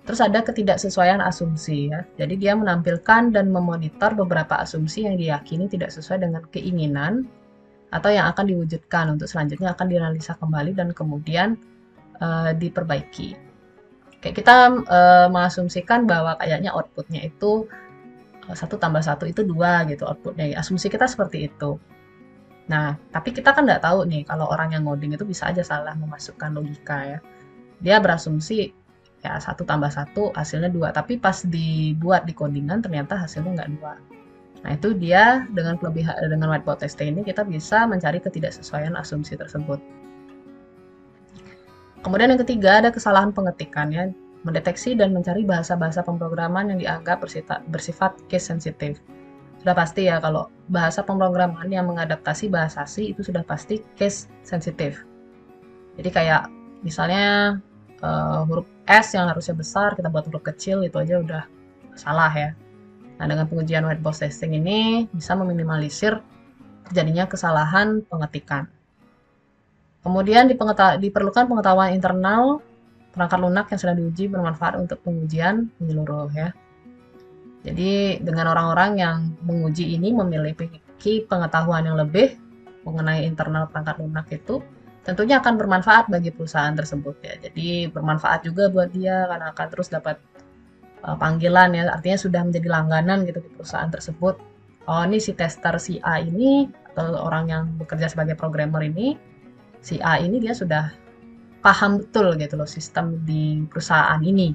Terus ada ketidaksesuaian asumsi ya. Jadi dia menampilkan dan memonitor beberapa asumsi yang diyakini tidak sesuai dengan keinginan atau yang akan diwujudkan, untuk selanjutnya akan dianalisa kembali dan kemudian diperbaiki. Kayak kita mengasumsikan bahwa kayaknya outputnya itu 1 tambah 1 itu 2 gitu outputnya. Asumsi kita seperti itu. Nah, tapi kita kan nggak tahu nih kalau orang yang ngoding itu bisa aja salah memasukkan logika ya. Dia berasumsi ya 1 tambah 1 hasilnya 2, tapi pas dibuat di codingan ternyata hasilnya nggak 2. Nah, itu dia dengan white box testing ini kita bisa mencari ketidaksesuaian asumsi tersebut. Kemudian yang ketiga ada kesalahan pengetikan ya, mendeteksi dan mencari bahasa-bahasa pemrograman yang dianggap bersifat case sensitive. Sudah pasti ya kalau bahasa pemrograman yang mengadaptasi bahasa C itu sudah pasti case sensitive. Jadi kayak misalnya huruf S yang harusnya besar kita buat huruf kecil, itu aja udah salah ya. Nah, dengan pengujian white box testing ini bisa meminimalisir terjadinya kesalahan pengetikan. Kemudian diperlukan pengetahuan internal perangkat lunak yang sedang diuji bermanfaat untuk pengujian menyeluruh ya. Jadi dengan orang-orang yang menguji ini memiliki pengetahuan yang lebih mengenai internal perangkat lunak itu tentunya akan bermanfaat bagi perusahaan tersebut ya. Jadi bermanfaat juga buat dia karena akan terus dapat panggilan ya, artinya sudah menjadi langganan gitu di perusahaan tersebut. Oh, ini si tester si A ini atau orang yang bekerja sebagai programmer ini, si A ini dia sudah paham betul gitu loh sistem di perusahaan ini.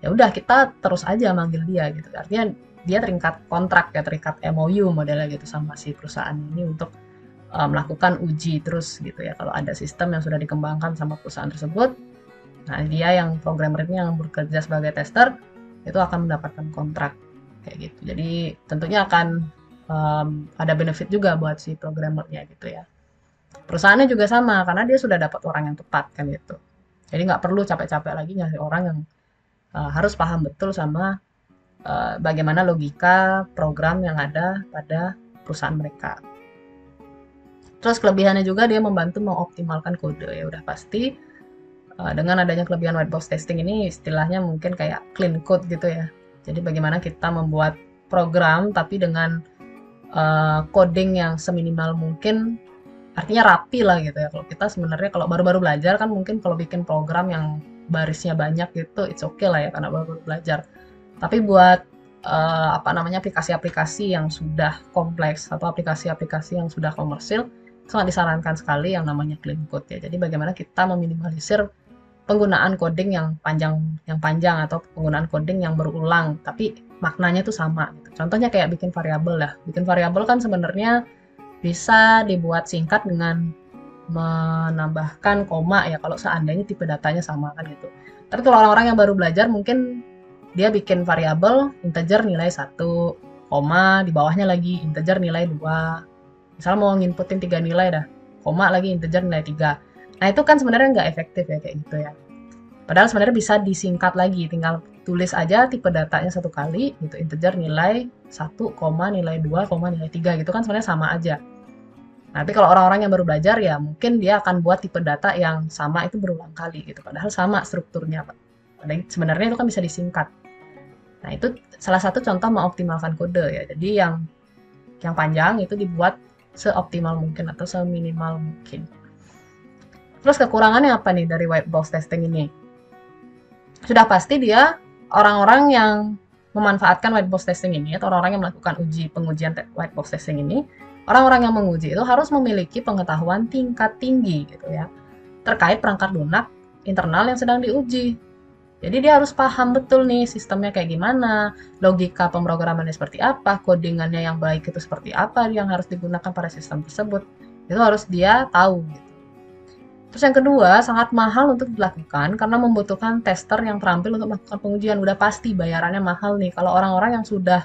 Ya udah kita terus aja manggil dia gitu. Artinya dia terikat kontrak ya, terikat MOU modelnya gitu sama si perusahaan ini untuk melakukan uji terus gitu ya. Kalau ada sistem yang sudah dikembangkan sama perusahaan tersebut, nah dia yang programmer ini yang bekerja sebagai tester itu akan mendapatkan kontrak kayak gitu. Jadi tentunya akan ada benefit juga buat si programmernya gitu ya. Perusahaannya juga sama karena dia sudah dapat orang yang tepat kan gitu. Jadi nggak perlu capek-capek lagi nyari orang yang harus paham betul sama bagaimana logika program yang ada pada perusahaan mereka. Terus kelebihannya juga dia membantu mengoptimalkan kode ya, udah pasti dengan adanya kelebihan white box testing ini istilahnya mungkin kayak clean code gitu ya. Jadi bagaimana kita membuat program tapi dengan coding yang seminimal mungkin, artinya rapi lah gitu ya. Kalau kita sebenarnya kalau baru-baru belajar kan mungkin kalau bikin program yang barisnya banyak gitu it's okay lah ya karena baru-baru belajar. Tapi buat aplikasi-aplikasi yang sudah kompleks atau aplikasi-aplikasi yang sudah komersil, sangat disarankan sekali yang namanya clean code ya. Jadi bagaimana kita meminimalisir penggunaan coding yang panjang atau penggunaan coding yang berulang tapi maknanya tuh sama gitu. Contohnya kayak bikin variabel lah. Bikin variabel kan sebenarnya bisa dibuat singkat dengan menambahkan koma ya kalau seandainya tipe datanya sama kan gitu. Tapi kalau orang-orang yang baru belajar mungkin dia bikin variabel integer nilai 1, koma di bawahnya lagi integer nilai 2. Misalnya mau nginputin 3 nilai dah, koma lagi integer nilai 3. Nah itu kan sebenarnya nggak efektif ya kayak gitu ya. Padahal sebenarnya bisa disingkat lagi, tinggal tulis aja tipe datanya satu kali gitu, integer nilai 1, nilai 2, nilai 3 gitu kan sebenarnya sama aja. Nah, tapi kalau orang-orang yang baru belajar ya mungkin dia akan buat tipe data yang sama itu berulang kali gitu, padahal sama strukturnya Pak. Padahal sebenarnya itu kan bisa disingkat. Nah itu salah satu contoh mengoptimalkan kode ya. Jadi yang panjang itu dibuat seoptimal mungkin atau seminimal mungkin. Terus kekurangannya apa nih dari white box testing ini? Sudah pasti dia orang-orang yang memanfaatkan white box testing ini atau orang-orang yang melakukan pengujian white box testing ini, orang-orang yang menguji itu harus memiliki pengetahuan tingkat tinggi gitu ya terkait perangkat lunak internal yang sedang diuji. Jadi dia harus paham betul nih sistemnya kayak gimana, logika pemrogramannya seperti apa, codingannya yang baik itu seperti apa yang harus digunakan pada sistem tersebut. Itu harus dia tahu gitu. Terus yang kedua, sangat mahal untuk dilakukan karena membutuhkan tester yang terampil untuk melakukan pengujian. Udah pasti bayarannya mahal nih. Kalau orang-orang yang sudah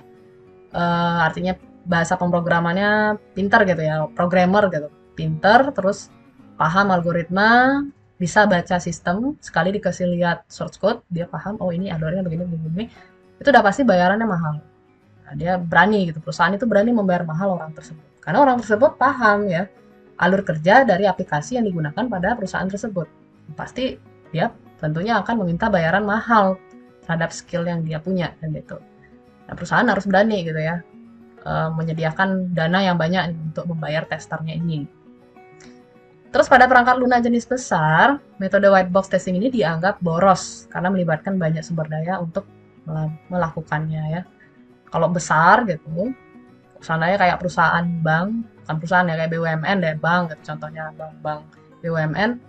artinya bahasa pemrogramannya pintar gitu ya, programmer gitu, pintar, terus paham algoritma, bisa baca sistem, sekali dikasih lihat source code, dia paham, oh ini algoritma begini, itu udah pasti bayarannya mahal. Nah, dia berani gitu, perusahaan itu berani membayar mahal orang tersebut. Karena orang tersebut paham ya, alur kerja dari aplikasi yang digunakan pada perusahaan tersebut. Pasti dia tentunya akan meminta bayaran mahal terhadap skill yang dia punya dan gitu. Nah, perusahaan harus berani gitu ya, menyediakan dana yang banyak untuk membayar testernya ini. Terus pada perangkat lunak jenis besar, metode white box testing ini dianggap boros karena melibatkan banyak sumber daya untuk melakukannya ya. Kalau besar gitu, misalnya kayak perusahaan bank, bukan perusahaan ya kayak BUMN deh, bank gitu, contohnya bank BUMN.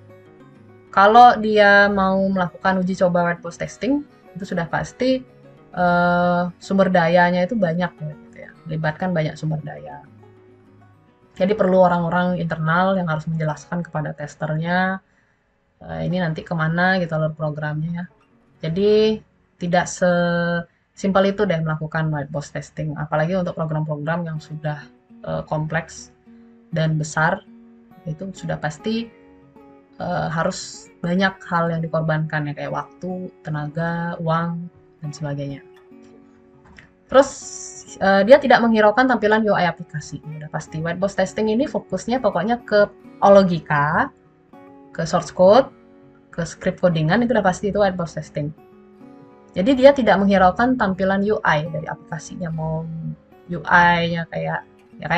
Kalau dia mau melakukan uji coba white box testing, itu sudah pasti sumber dayanya itu banyak gitu ya, melibatkan banyak sumber daya. Jadi perlu orang-orang internal yang harus menjelaskan kepada testernya ini nanti kemana gitu alur programnya ya. Jadi tidak sesimpel itu deh melakukan white box testing, apalagi untuk program-program yang sudah kompleks dan besar, itu sudah pasti harus banyak hal yang dikorbankan ya, kayak waktu, tenaga, uang, dan sebagainya. Terus dia tidak menghiraukan tampilan UI aplikasi, udah pasti. White box testing ini fokusnya pokoknya ke logika, ke source code, ke script codingan, itu udah pasti itu white box testing. Jadi dia tidak menghiraukan tampilan UI dari aplikasinya, mau UI-nya kayak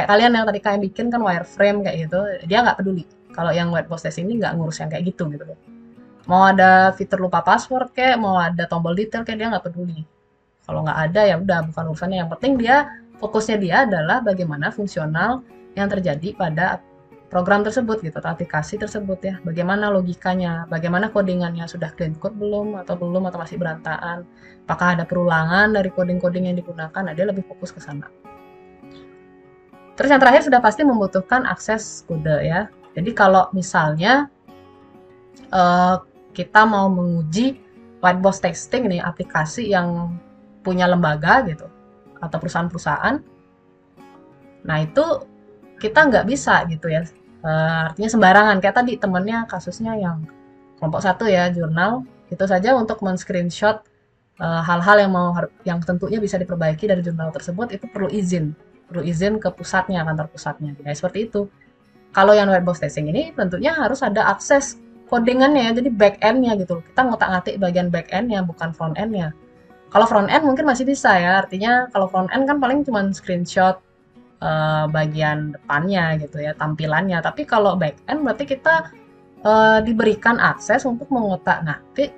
kalian yang tadi kalian bikin kan wireframe kayak gitu, dia nggak peduli. Kalau yang white box testing ini nggak ngurus yang kayak gitu gitu. Mau ada fitur lupa password kayak, mau ada tombol detail kayak, dia nggak peduli. Kalau nggak ada ya udah bukan urusannya. Yang penting dia fokusnya dia adalah bagaimana fungsional yang terjadi pada program tersebut gitu, atau aplikasi tersebut ya. Bagaimana logikanya, bagaimana codingannya, sudah clean code belum atau masih berantakan. Apakah ada perulangan dari coding-coding yang digunakan? Nah, dia lebih fokus ke sana. Terus yang terakhir sudah pasti membutuhkan akses kode ya. Jadi kalau misalnya kita mau menguji white box testing nih aplikasi yang punya lembaga gitu atau perusahaan-perusahaan, nah itu kita nggak bisa gitu ya, artinya sembarangan kayak tadi temennya kasusnya yang kelompok 1 ya, jurnal itu saja untuk men-screenshot hal-hal yang tentunya bisa diperbaiki dari jurnal tersebut, itu perlu izin ke pusatnya, kantor pusatnya. Nah seperti itu. Kalau yang white box testing ini tentunya harus ada akses codingannya ya, jadi back end-nya gitu. Kita ngotak-ngatik bagian back end-nya bukan front end-nya. Kalau front end mungkin masih bisa ya, artinya kalau front end kan paling cuma screenshot bagian depannya gitu ya, tampilannya. Tapi kalau back end berarti kita diberikan akses untuk mengotak-ngatik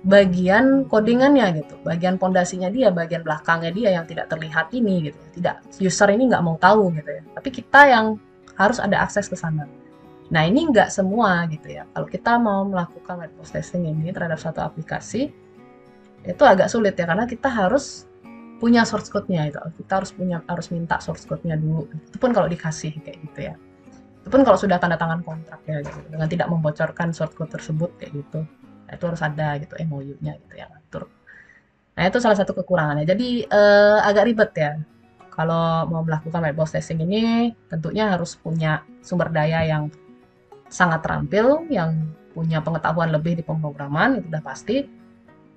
bagian codingannya gitu, bagian pondasinya dia, bagian belakangnya dia yang tidak terlihat ini gitu ya. Tidak, user ini nggak mau tahu gitu ya. Tapi kita yang harus ada akses ke sana. Nah ini nggak semua gitu ya. Kalau kita mau melakukan white box testing ini terhadap satu aplikasi, itu agak sulit ya karena kita harus punya source code-nya itu. Kita harus minta source code-nya dulu. Itu pun kalau dikasih kayak gitu ya. Itu pun kalau sudah tanda tangan kontrak ya gitu, dengan tidak membocorkan source code tersebut kayak gitu. Nah, itu harus ada gitu MOU-nya gitu yang ngatur. Nah, itu salah satu kekurangannya. Jadi agak ribet ya. Kalau mau melakukan white box testing ini tentunya harus punya sumber daya yang sangat terampil, yang punya pengetahuan lebih di pemrograman, itu udah pasti.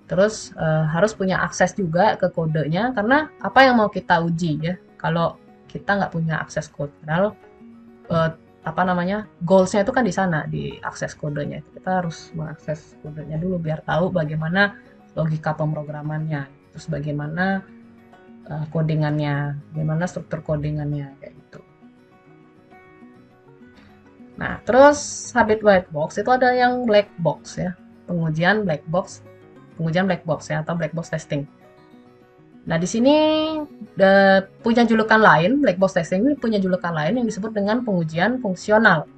Terus harus punya akses juga ke kodenya, karena apa yang mau kita uji ya, kalau kita nggak punya akses kode. Padahal goals-nya itu kan di sana, di akses kodenya. Kita harus mengakses kodenya dulu biar tahu bagaimana logika pemrogramannya, terus bagaimana codingannya, bagaimana struktur codingannya kayak gitu. Nah, terus habit white box itu ada yang black box ya, pengujian black box ya, atau black box testing. Nah, di sini punya julukan lain, black box testing ini punya julukan lain yang disebut dengan pengujian fungsional.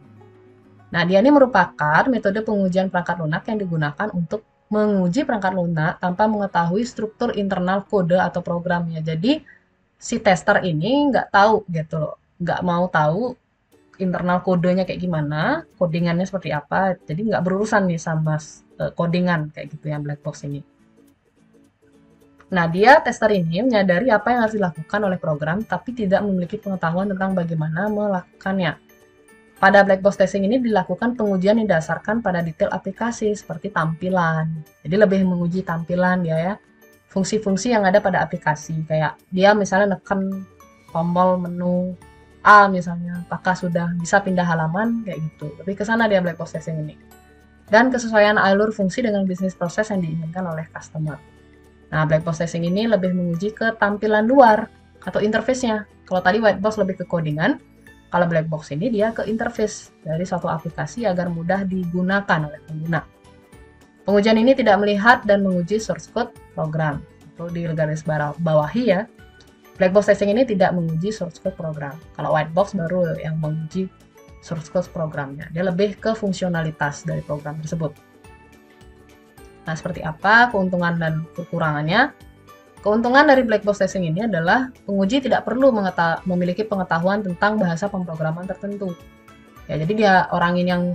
Nah, dia ini merupakan metode pengujian perangkat lunak yang digunakan untuk menguji perangkat lunak tanpa mengetahui struktur internal kode atau programnya. Jadi, si tester ini nggak tahu gitu loh, nggak mau tahu internal kodenya kayak gimana, codingannya seperti apa, jadi nggak berurusan nih sama codingan kayak gitu yang black box ini. Nah, tester ini menyadari apa yang harus dilakukan oleh program, tapi tidak memiliki pengetahuan tentang bagaimana melakukannya. Pada black box testing ini dilakukan pengujian yang didasarkan pada detail aplikasi, seperti tampilan. Jadi lebih menguji tampilan dia ya, fungsi-fungsi yang ada pada aplikasi. Kayak dia misalnya neken tombol menu A misalnya, apakah sudah bisa pindah halaman, kayak gitu. Lebih ke sana dia black box testing ini. Dan kesesuaian alur fungsi dengan bisnis proses yang diinginkan oleh customer. Nah, black box testing ini lebih menguji ke tampilan luar atau interface-nya. Kalau tadi white box lebih ke codingan, kalau black box ini dia ke interface dari suatu aplikasi agar mudah digunakan oleh pengguna. Pengujian ini tidak melihat dan menguji source code program. Perlu digaris bawahi ya. Black box testing ini tidak menguji source code program. Kalau white box baru yang menguji source code programnya. Dia lebih ke fungsionalitas dari program tersebut. Nah, seperti apa keuntungan dan kekurangannya? Keuntungan dari black box testing ini adalah penguji tidak perlu memiliki pengetahuan tentang bahasa pemrograman tertentu. Ya, jadi dia orang ini yang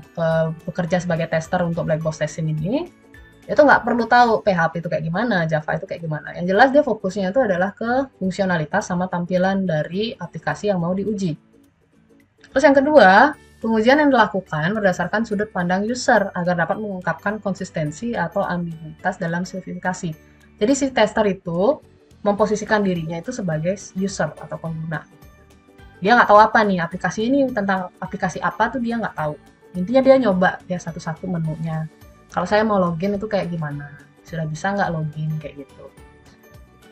bekerja sebagai tester untuk black box testing ini, itu nggak perlu tahu PHP itu kayak gimana, Java itu kayak gimana. Yang jelas dia fokusnya itu adalah ke fungsionalitas sama tampilan dari aplikasi yang mau diuji. Terus yang kedua, pengujian yang dilakukan berdasarkan sudut pandang user agar dapat mengungkapkan konsistensi atau ambiguitas dalam spesifikasi. Jadi si tester itu memposisikan dirinya itu sebagai user atau pengguna. Dia nggak tahu apa nih, aplikasi ini tentang aplikasi apa tuh dia nggak tahu. Intinya dia nyoba ya satu-satu menunya. Kalau saya mau login itu kayak gimana? Sudah bisa nggak login kayak gitu.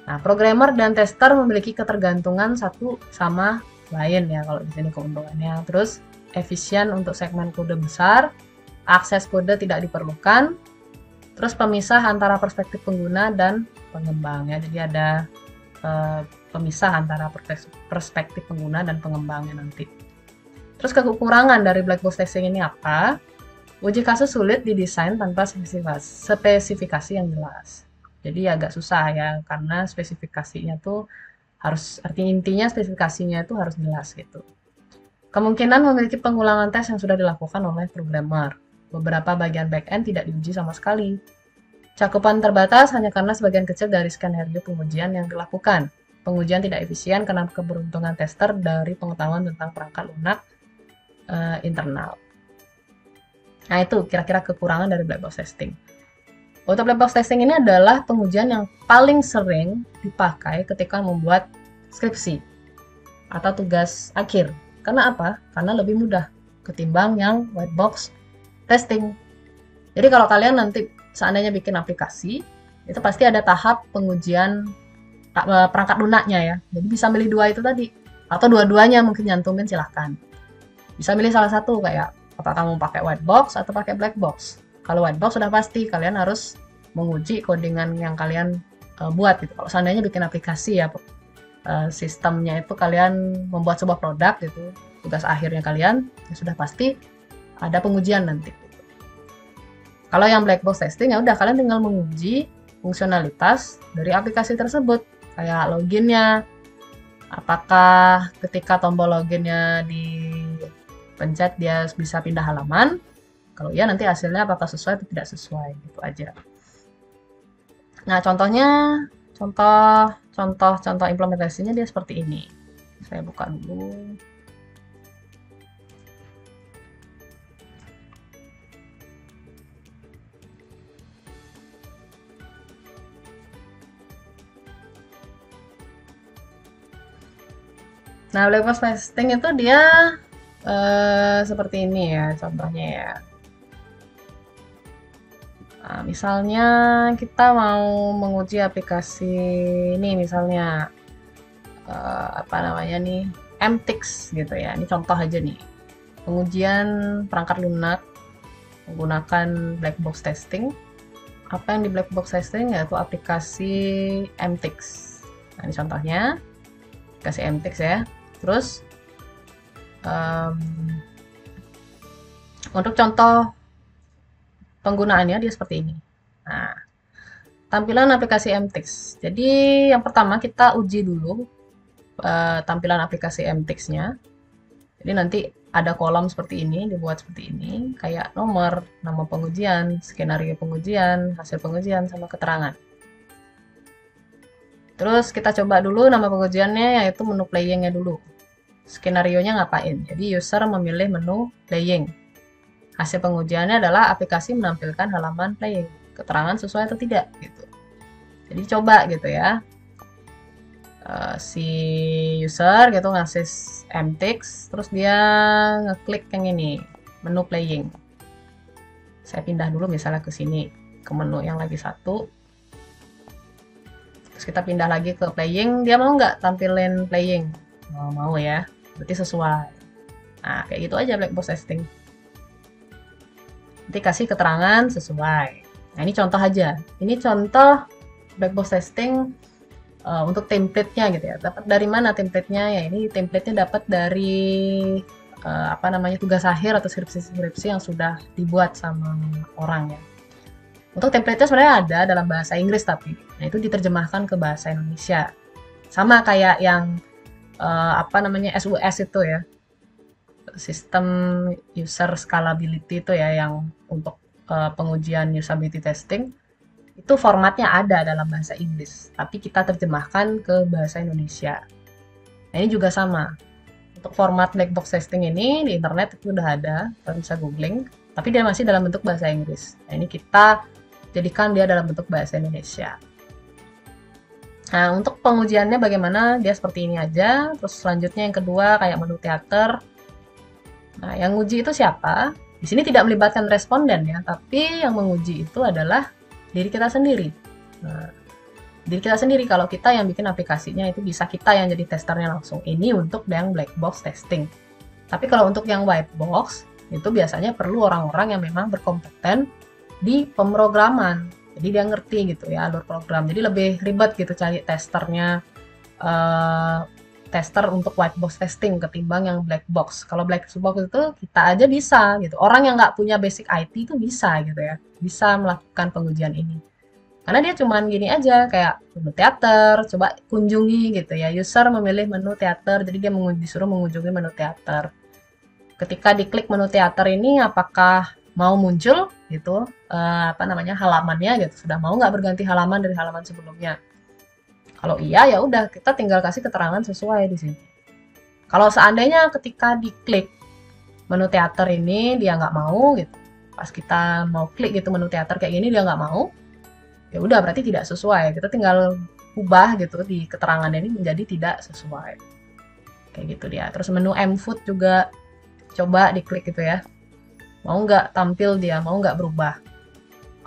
Nah, programmer dan tester memiliki ketergantungan satu sama lain ya kalau di sini keuntungannya. Terus efisien untuk segmen kode besar, akses kode tidak diperlukan, terus pemisah antara perspektif pengguna dan pengembangnya. Jadi ada pemisah antara perspektif pengguna dan pengembangnya nanti. Terus kekurangan dari black box testing ini apa? Uji kasus sulit didesain tanpa spesifikasi yang jelas. Jadi agak susah ya, karena spesifikasinya tuh harus, intinya spesifikasinya itu harus jelas gitu. Kemungkinan memiliki pengulangan tes yang sudah dilakukan oleh programmer. Beberapa bagian backend tidak diuji sama sekali. Cakupan terbatas hanya karena sebagian kecil dari skenario pengujian yang dilakukan. Pengujian tidak efisien karena keberuntungan tester dari pengetahuan tentang perangkat lunak internal. Nah, itu kira-kira kekurangan dari black box testing. Untuk black box testing ini adalah pengujian yang paling sering dipakai ketika membuat skripsi atau tugas akhir. Karena apa? Karena lebih mudah ketimbang yang white box testing. Jadi kalau kalian nanti seandainya bikin aplikasi, itu pasti ada tahap pengujian perangkat lunaknya ya. Jadi bisa milih 2 itu tadi. Atau dua-duanya mungkin nyantumin silahkan. Bisa milih salah satu kayak apakah kamu pakai white box atau pakai black box. Kalau white box sudah pasti kalian harus menguji codingan yang kalian buat gitu. Kalau seandainya bikin aplikasi ya, sistemnya itu kalian membuat sebuah produk gitu, tugas akhirnya kalian ya sudah pasti ada pengujian nanti. Kalau yang black box testing ya udah kalian tinggal menguji fungsionalitas dari aplikasi tersebut, kayak loginnya, apakah ketika tombol loginnya dipencet dia bisa pindah halaman. Kalau iya nanti hasilnya apakah sesuai atau tidak sesuai, gitu aja. Nah, contoh implementasinya dia seperti ini. Saya buka dulu. Nah, black box testing itu dia seperti ini ya contohnya ya. Nah, misalnya kita mau menguji aplikasi ini misalnya apa namanya nih, MTix gitu ya. Ini contoh aja nih. Pengujian perangkat lunak menggunakan black box testing. Apa yang di black box testing yaitu aplikasi MTix. Nah, ini contohnya aplikasi MTix ya. Terus untuk contoh penggunaannya dia seperti ini. Nah, tampilan aplikasi MTix. Jadi yang pertama kita uji dulu tampilan aplikasi MTix-nya. Jadi nanti ada kolom seperti ini, dibuat seperti ini, kayak nomor, nama pengujian, skenario pengujian, hasil pengujian, sama keterangan. Terus kita coba dulu nama pengujiannya yaitu menu playing-nya dulu. Skenarionya ngapain? Jadi user memilih menu playing. Hasil pengujiannya adalah aplikasi menampilkan halaman playing. Keterangan sesuai atau tidak gitu. Jadi coba gitu ya. Si user gitu ngasih MTix, terus dia ngeklik yang ini, menu playing. Saya pindah dulu misalnya ke sini, ke menu yang lagi satu. Terus kita pindah lagi ke playing, dia mau nggak tampilin playing? Mau ya, berarti sesuai. Nah, kayak gitu aja black box testing. Nanti kasih keterangan sesuai. Nah, ini contoh aja. Ini contoh black box testing untuk template-nya gitu ya. Dapat dari mana template-nya? Ya ini template-nya dapat dari apa namanya, tugas akhir atau skripsi-skripsi yang sudah dibuat sama orang ya. Untuk template-nya sebenarnya ada dalam bahasa Inggris tapi nah itu diterjemahkan ke bahasa Indonesia. Sama kayak yang apa namanya SUS itu ya. Sistem user scalability itu ya, yang untuk pengujian usability testing itu formatnya ada dalam bahasa Inggris, tapi kita terjemahkan ke bahasa Indonesia. Nah, ini juga sama. Untuk format black box testing ini di internet itu udah ada, kalian bisa googling, tapi dia masih dalam bentuk bahasa Inggris. Nah, ini kita jadikan dia dalam bentuk bahasa Indonesia. Nah, untuk pengujiannya bagaimana? Dia seperti ini aja. Terus selanjutnya yang kedua kayak menu teater. Nah, yang nguji itu siapa? Di sini tidak melibatkan responden ya, tapi yang menguji itu adalah diri kita sendiri. Nah, diri kita sendiri, kalau kita yang bikin aplikasinya itu bisa kita yang jadi testernya langsung. Ini untuk yang black box testing. Tapi kalau untuk yang white box, itu biasanya perlu orang-orang yang memang berkompeten di pemrograman. Jadi dia ngerti gitu ya alur program. Jadi lebih ribet gitu cari testernya, tester untuk white box testing ketimbang yang black box. Kalau black box itu kita aja bisa gitu. Orang yang nggak punya basic IT itu bisa gitu ya, bisa melakukan pengujian ini. Karena dia cuman gini aja, kayak menu teater, coba kunjungi gitu ya. User memilih menu teater, jadi dia disuruh mengunjungi menu teater. Ketika diklik menu teater ini, apakah mau muncul gitu, apa namanya, halamannya gitu. Sudah mau nggak berganti halaman dari halaman sebelumnya? Kalau iya ya udah kita tinggal kasih keterangan sesuai di sini. Kalau seandainya ketika diklik menu teater ini dia nggak mau gitu, pas kita mau klik gitu menu teater kayak gini dia nggak mau, ya udah berarti tidak sesuai. Kita tinggal ubah gitu di keterangan ini menjadi tidak sesuai. Kayak gitu dia. Terus menu mFood juga coba diklik gitu ya. Mau nggak tampil dia, mau nggak berubah.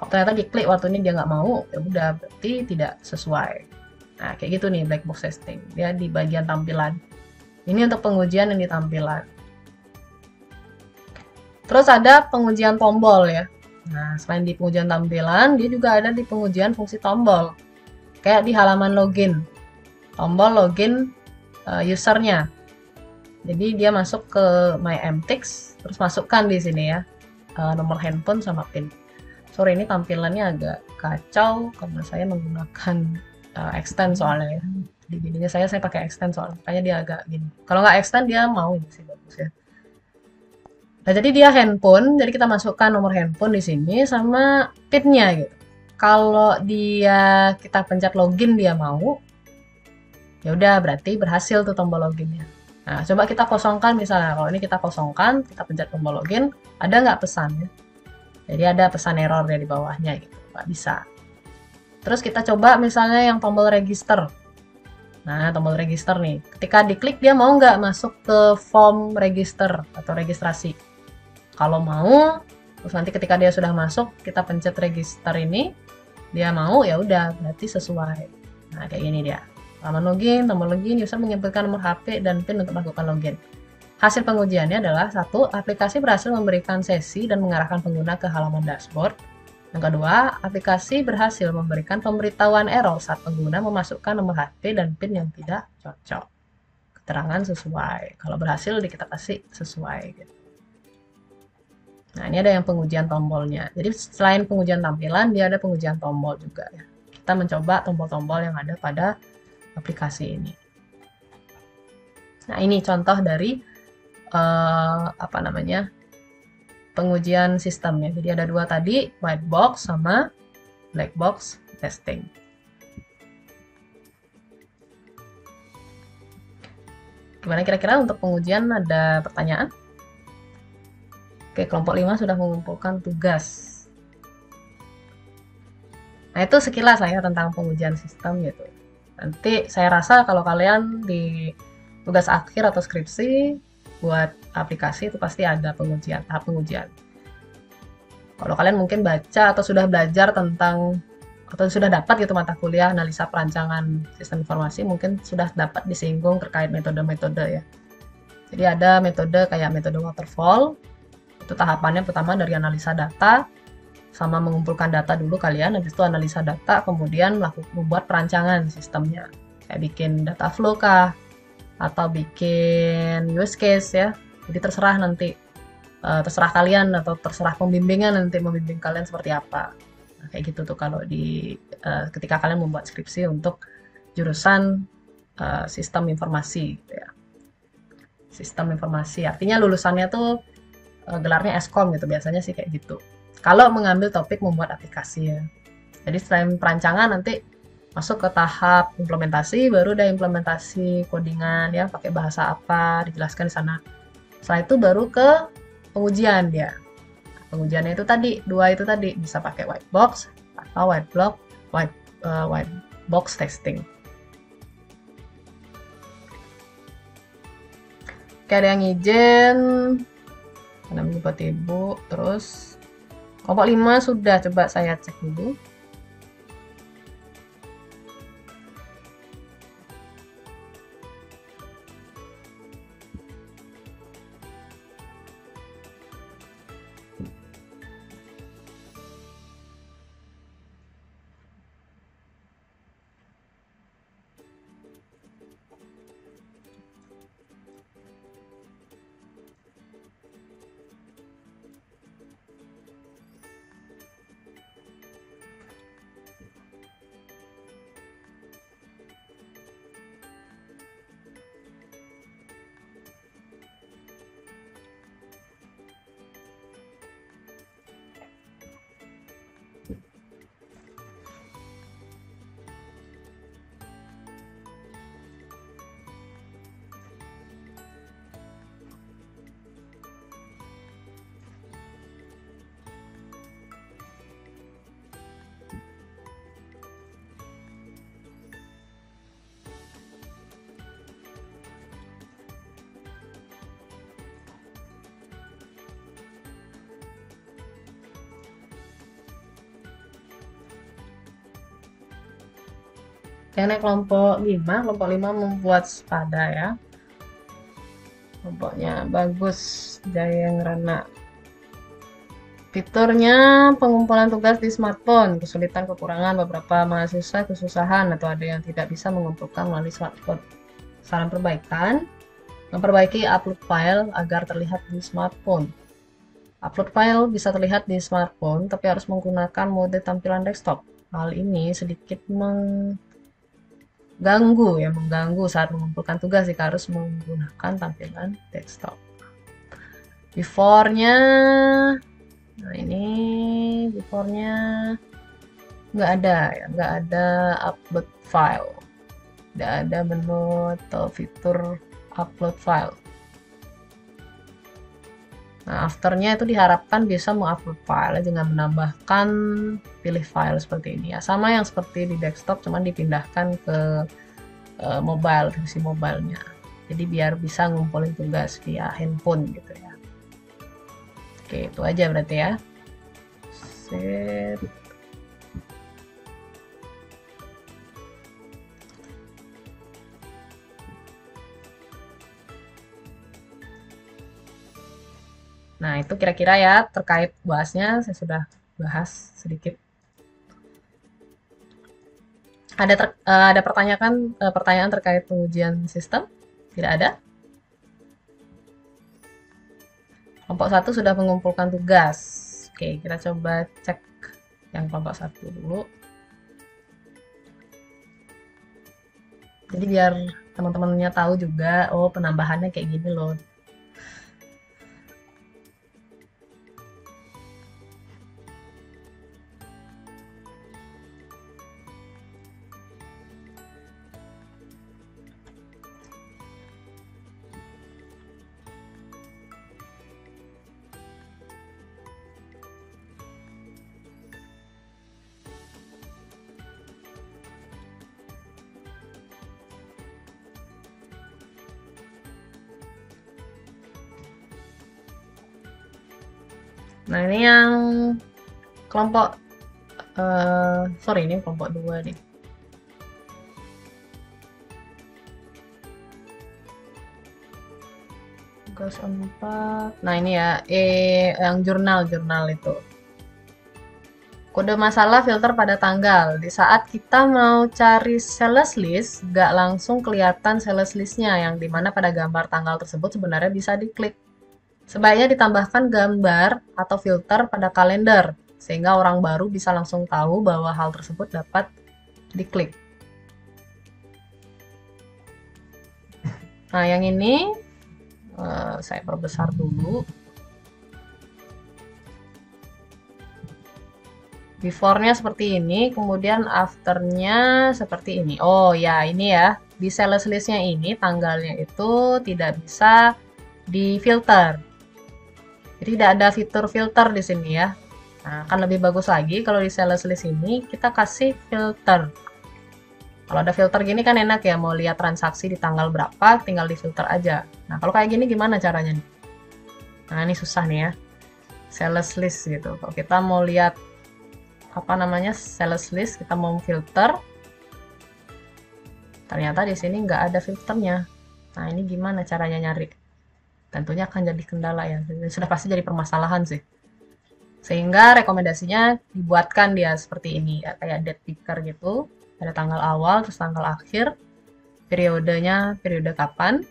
Kalau ternyata diklik waktu ini dia nggak mau, ya udah berarti tidak sesuai. Nah, kayak gitu nih black box testing. Dia di bagian tampilan. Ini untuk pengujian yang di tampilan. Terus ada pengujian tombol ya. Nah, selain di pengujian tampilan, dia juga ada di pengujian fungsi tombol. Kayak di halaman login. Tombol login usernya. Jadi dia masuk ke My mtix, terus masukkan di sini ya nomor handphone sama PIN. Sorry, ini tampilannya agak kacau karena saya menggunakan extend soalnya ya. Di gininya saya pakai extend soalnya, makanya dia agak gini. Kalau nggak extend dia mau ini sih bagus ya. Nah, jadi dia handphone, jadi kita masukkan nomor handphone di sini sama PIN-nya gitu. Kalau dia kita pencet login dia mau, ya udah berarti berhasil tuh tombol loginnya. Nah, coba kita kosongkan misalnya. Kalau ini kita kosongkan, kita pencet tombol login, ada nggak pesan ya? Jadi ada pesan error ya di bawahnya gitu, nggak bisa. Terus kita coba misalnya yang tombol register. Nah, tombol register nih, ketika diklik dia mau nggak masuk ke form register atau registrasi. Kalau mau, terus nanti ketika dia sudah masuk, kita pencet register ini, dia mau, ya udah berarti sesuai. Nah, kayak gini dia. Halaman login, tombol login, user menginputkan nomor HP dan PIN untuk melakukan login. Hasil pengujiannya adalah 1. Aplikasi berhasil memberikan sesi dan mengarahkan pengguna ke halaman dashboard. Yang kedua, aplikasi berhasil memberikan pemberitahuan error saat pengguna memasukkan nomor HP dan PIN yang tidak cocok. Keterangan sesuai. Kalau berhasil, kita kasih sesuai. Gitu. Nah, ini ada yang pengujian tombolnya. Jadi selain pengujian tampilan, dia ada pengujian tombol juga ya. Kita mencoba tombol-tombol yang ada pada aplikasi ini. Nah, ini contoh dari pengujian sistemnya. Jadi ada dua tadi, white box sama black box testing. Gimana kira-kira untuk pengujian, ada pertanyaan? Oke, kelompok 5 sudah mengumpulkan tugas. Nah, itu sekilas saya tentang pengujian sistem gitu. Nanti saya rasa kalau kalian di tugas akhir atau skripsi buat aplikasi itu pasti ada pengujian, tahap pengujian. Kalau kalian mungkin baca atau sudah belajar tentang atau sudah dapat gitu mata kuliah analisa perancangan sistem informasi, mungkin sudah dapat disinggung terkait metode-metode ya. Jadi ada metode kayak metode waterfall. Itu tahapannya pertama dari analisa data sama mengumpulkan data dulu kalian, habis itu analisa data, kemudian membuat perancangan sistemnya. Kayak bikin data flow kah atau bikin use case ya. Jadi terserah nanti terserah kalian atau terserah pembimbingan nanti membimbing kalian seperti apa. Nah, kayak gitu tuh kalau di ketika kalian membuat skripsi untuk jurusan sistem informasi gitu ya. Sistem informasi artinya lulusannya tuh gelarnya Eskom gitu, biasanya sih kayak gitu. Kalau mengambil topik membuat aplikasi ya. Jadi selain perancangan nanti masuk ke tahap implementasi, baru ada implementasi codingan ya, pakai bahasa apa, dijelaskan di sana. Setelah itu baru ke pengujian dia. Pengujiannya itu tadi, dua itu tadi, bisa pakai white box atau white box testing. Oke, ada yang izin. Namanya buat ibu, terus kelompok 5 sudah, coba saya cek dulu. Yang naik kelompok 5 membuat sepada ya. Kelompoknya bagus, Jaya Ngerana. Fiturnya pengumpulan tugas di smartphone, kesulitan kekurangan beberapa mahasiswa kesusahan atau ada yang tidak bisa mengumpulkan melalui smartphone. Saran perbaikan, memperbaiki upload file agar terlihat di smartphone. Upload file bisa terlihat di smartphone, tapi harus menggunakan mode tampilan desktop. Hal ini sedikit mengganggu saat mengumpulkan tugas jika harus menggunakan tampilan desktop. Before-nya, nah ini before-nya nggak ada upload file, nggak ada menu atau fitur upload file. Nah, afternya itu diharapkan bisa mengupload file dengan menambahkan pilih file seperti ini ya, sama yang seperti di desktop, cuman dipindahkan ke mobile, versi mobilenya. Jadi biar bisa ngumpulin tugas via handphone gitu ya. Oke, itu aja berarti ya. Set. Nah, itu kira-kira ya terkait bahasnya, saya sudah bahas sedikit. Ada pertanyaan terkait pengujian sistem? Tidak ada? Kelompok 1 sudah mengumpulkan tugas. Oke, kita coba cek yang kelompok 1 dulu. Jadi biar teman-temannya tahu juga, oh penambahannya kayak gini loh. Nah, ini yang kelompok ini kelompok 2 nih. Tugas 4. Nah, ini ya, yang jurnal itu. Kode masalah filter pada tanggal. Di saat kita mau cari sales list, nggak langsung kelihatan sales listnya, yang dimana pada gambar tanggal tersebut sebenarnya bisa diklik. Sebaiknya ditambahkan gambar atau filter pada kalender, sehingga orang baru bisa langsung tahu bahwa hal tersebut dapat diklik. Nah, yang ini saya perbesar dulu. Before-nya seperti ini, kemudian after-nya seperti ini. Oh ya, ini ya. Di sales list-nya ini, tanggalnya itu tidak bisa difilter. Jadi tidak ada fitur filter di sini ya. Nah, akan lebih bagus lagi kalau di sales list ini kita kasih filter. Kalau ada filter gini kan enak ya, mau lihat transaksi di tanggal berapa, tinggal di filter aja. Nah, kalau kayak gini gimana caranya nih? Nah, ini susah nih ya. Sales list gitu. Kalau kita mau lihat sales list, kita mau filter. Ternyata di sini nggak ada filternya. Nah, ini gimana caranya nyari? Tentunya akan jadi kendala ya, sudah pasti jadi permasalahan sih. Sehingga rekomendasinya dibuatkan dia seperti ini ya, kayak date picker gitu, ada tanggal awal terus tanggal akhir, periodenya periode kapan,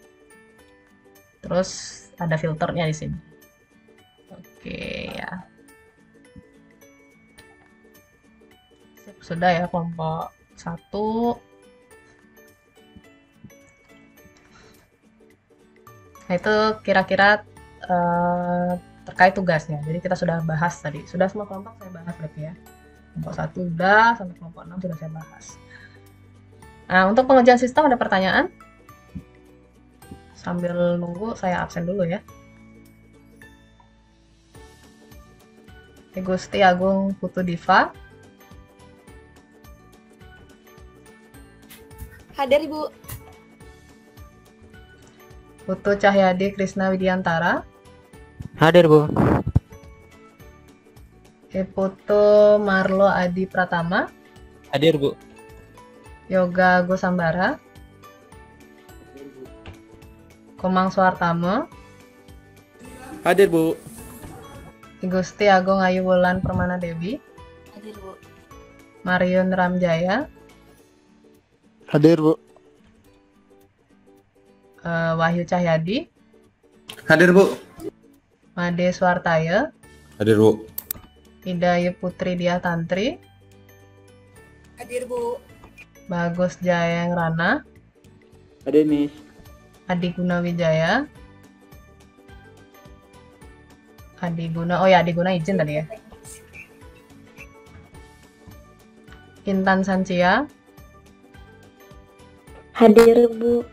terus ada filternya di sini. Oke ya. Sudah ya kelompok 1. Nah, itu kira-kira terkait tugasnya. Jadi kita sudah bahas tadi. Sudah semua kelompok saya bahas berarti ya. Kelompok 1 sudah, sampai kelompok 6 sudah saya bahas. Nah, untuk pengujian sistem ada pertanyaan? Sambil nunggu saya absen dulu ya. Gusti Agung Putu Diva. Hadir, Ibu. Putu Cahyadi Krisna Widiantara. Hadir, Bu. Putu Marlo Adi Pratama. Hadir, Bu. Yoga Gosambara, Komang Suartamo, Hadir, Bu. Gusti Agung Ayu Wulan Permana Dewi, Hadir, Bu. Marion Ramjaya, Hadir, Bu. Wahyu Cahyadi, Hadir, Bu. Made Suartaya, Hadir, Bu. Hidayu Putri Dia Tantri, Hadir, Bu. Bagus Jayang Rana, Hadir, Miss. Adi Gunawijaya, Adi Guna izin tadi ya. Intan Sancia, Hadir, Bu.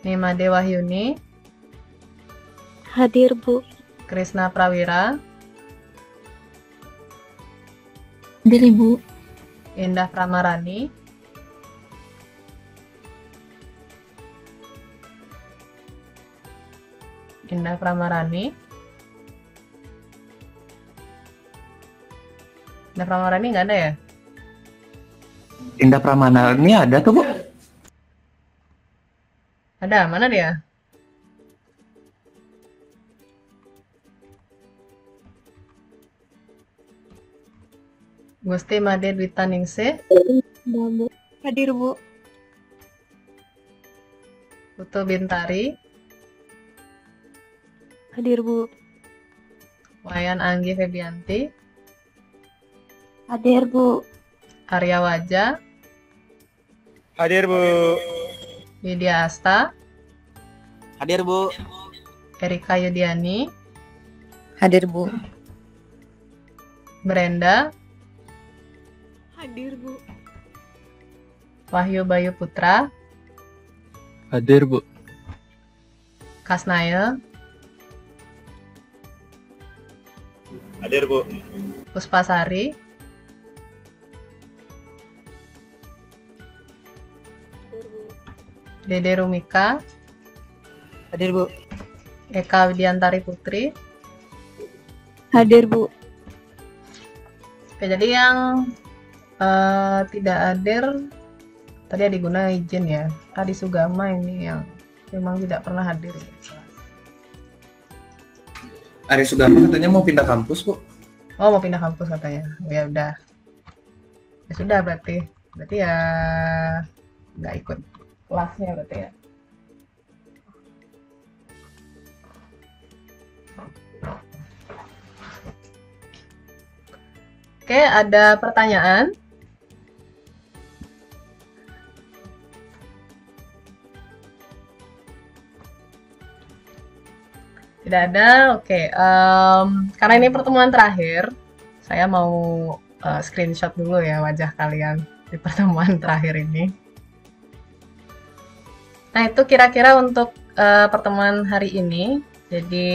Nimade Wahyuni, Hadir, Bu. Krisna Prawira, Hadir, Ibu. Indah Pramarani, Indah Pramarani, Indah Pramarani nggak ada ya? Indah Pramana ini ada tuh, Bu. Ada, mana dia? Gusti Made Dwita Ningsih, Ada, Bu. Hadir, Bu. Putu Bintari, Hadir, Bu. Wayan Anggi Febianti, Hadir, Bu. Arya Waja, Hadir, Bu. Widya Asta, Hadir, Bu. Erika Yudiani, Hadir, Bu. Brenda, Hadir, Bu. Wahyu Bayu Putra, Hadir, Bu. Kasnail, Hadir, Bu. Puspasari, Dede Rumika, Hadir, Bu. Eka Widiantari Putri. Hadir, Bu. Oke, jadi yang tidak hadir tadi Adi Guna izin ya. Adi Sugama ini yang memang tidak pernah hadir. Ari Sugama katanya mau pindah kampus, Bu. Oh, mau pindah kampus katanya. Ya udah. Ya sudah berarti. Berarti ya nggak ikut kelasnya berarti ya. Oke, ada pertanyaan? Tidak ada, oke. Karena ini pertemuan terakhir, saya mau screenshot dulu ya wajah kalian di pertemuan terakhir ini. Nah, itu kira-kira untuk pertemuan hari ini. Jadi,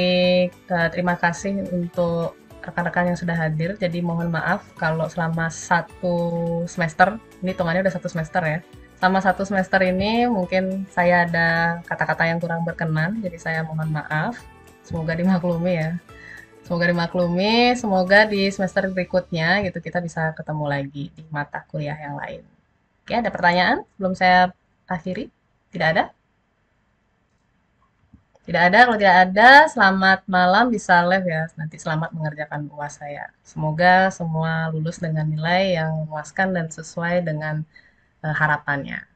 terima kasih untuk rekan-rekan yang sudah hadir. Jadi, mohon maaf kalau selama 1 semester, ini hitungannya udah 1 semester ya. Selama 1 semester ini mungkin saya ada kata-kata yang kurang berkenan, jadi saya mohon maaf. Semoga dimaklumi ya. Semoga dimaklumi, semoga di semester berikutnya gitu kita bisa ketemu lagi di mata kuliah yang lain. Oke, ada pertanyaan sebelum saya akhiri? Tidak ada? Tidak ada, kalau tidak ada, selamat malam, bisa live ya. Nanti selamat mengerjakan UAS saya. Semoga semua lulus dengan nilai yang memuaskan dan sesuai dengan harapannya.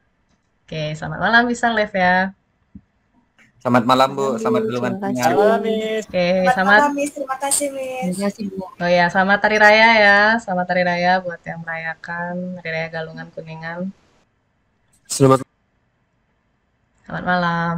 Oke, selamat malam, bisa live ya. Selamat malam, Bu. Selamat dulu Terima kasih. Halo, Miss. Oke, Selamat selamat. malam, Miss. Terima kasih, Miss. Terima kasih, Bu. Oh ya, selamat Hari Raya ya. Selamat Hari Raya buat yang merayakan Hari Raya Galungan Kuningan. Selamat Selamat malam.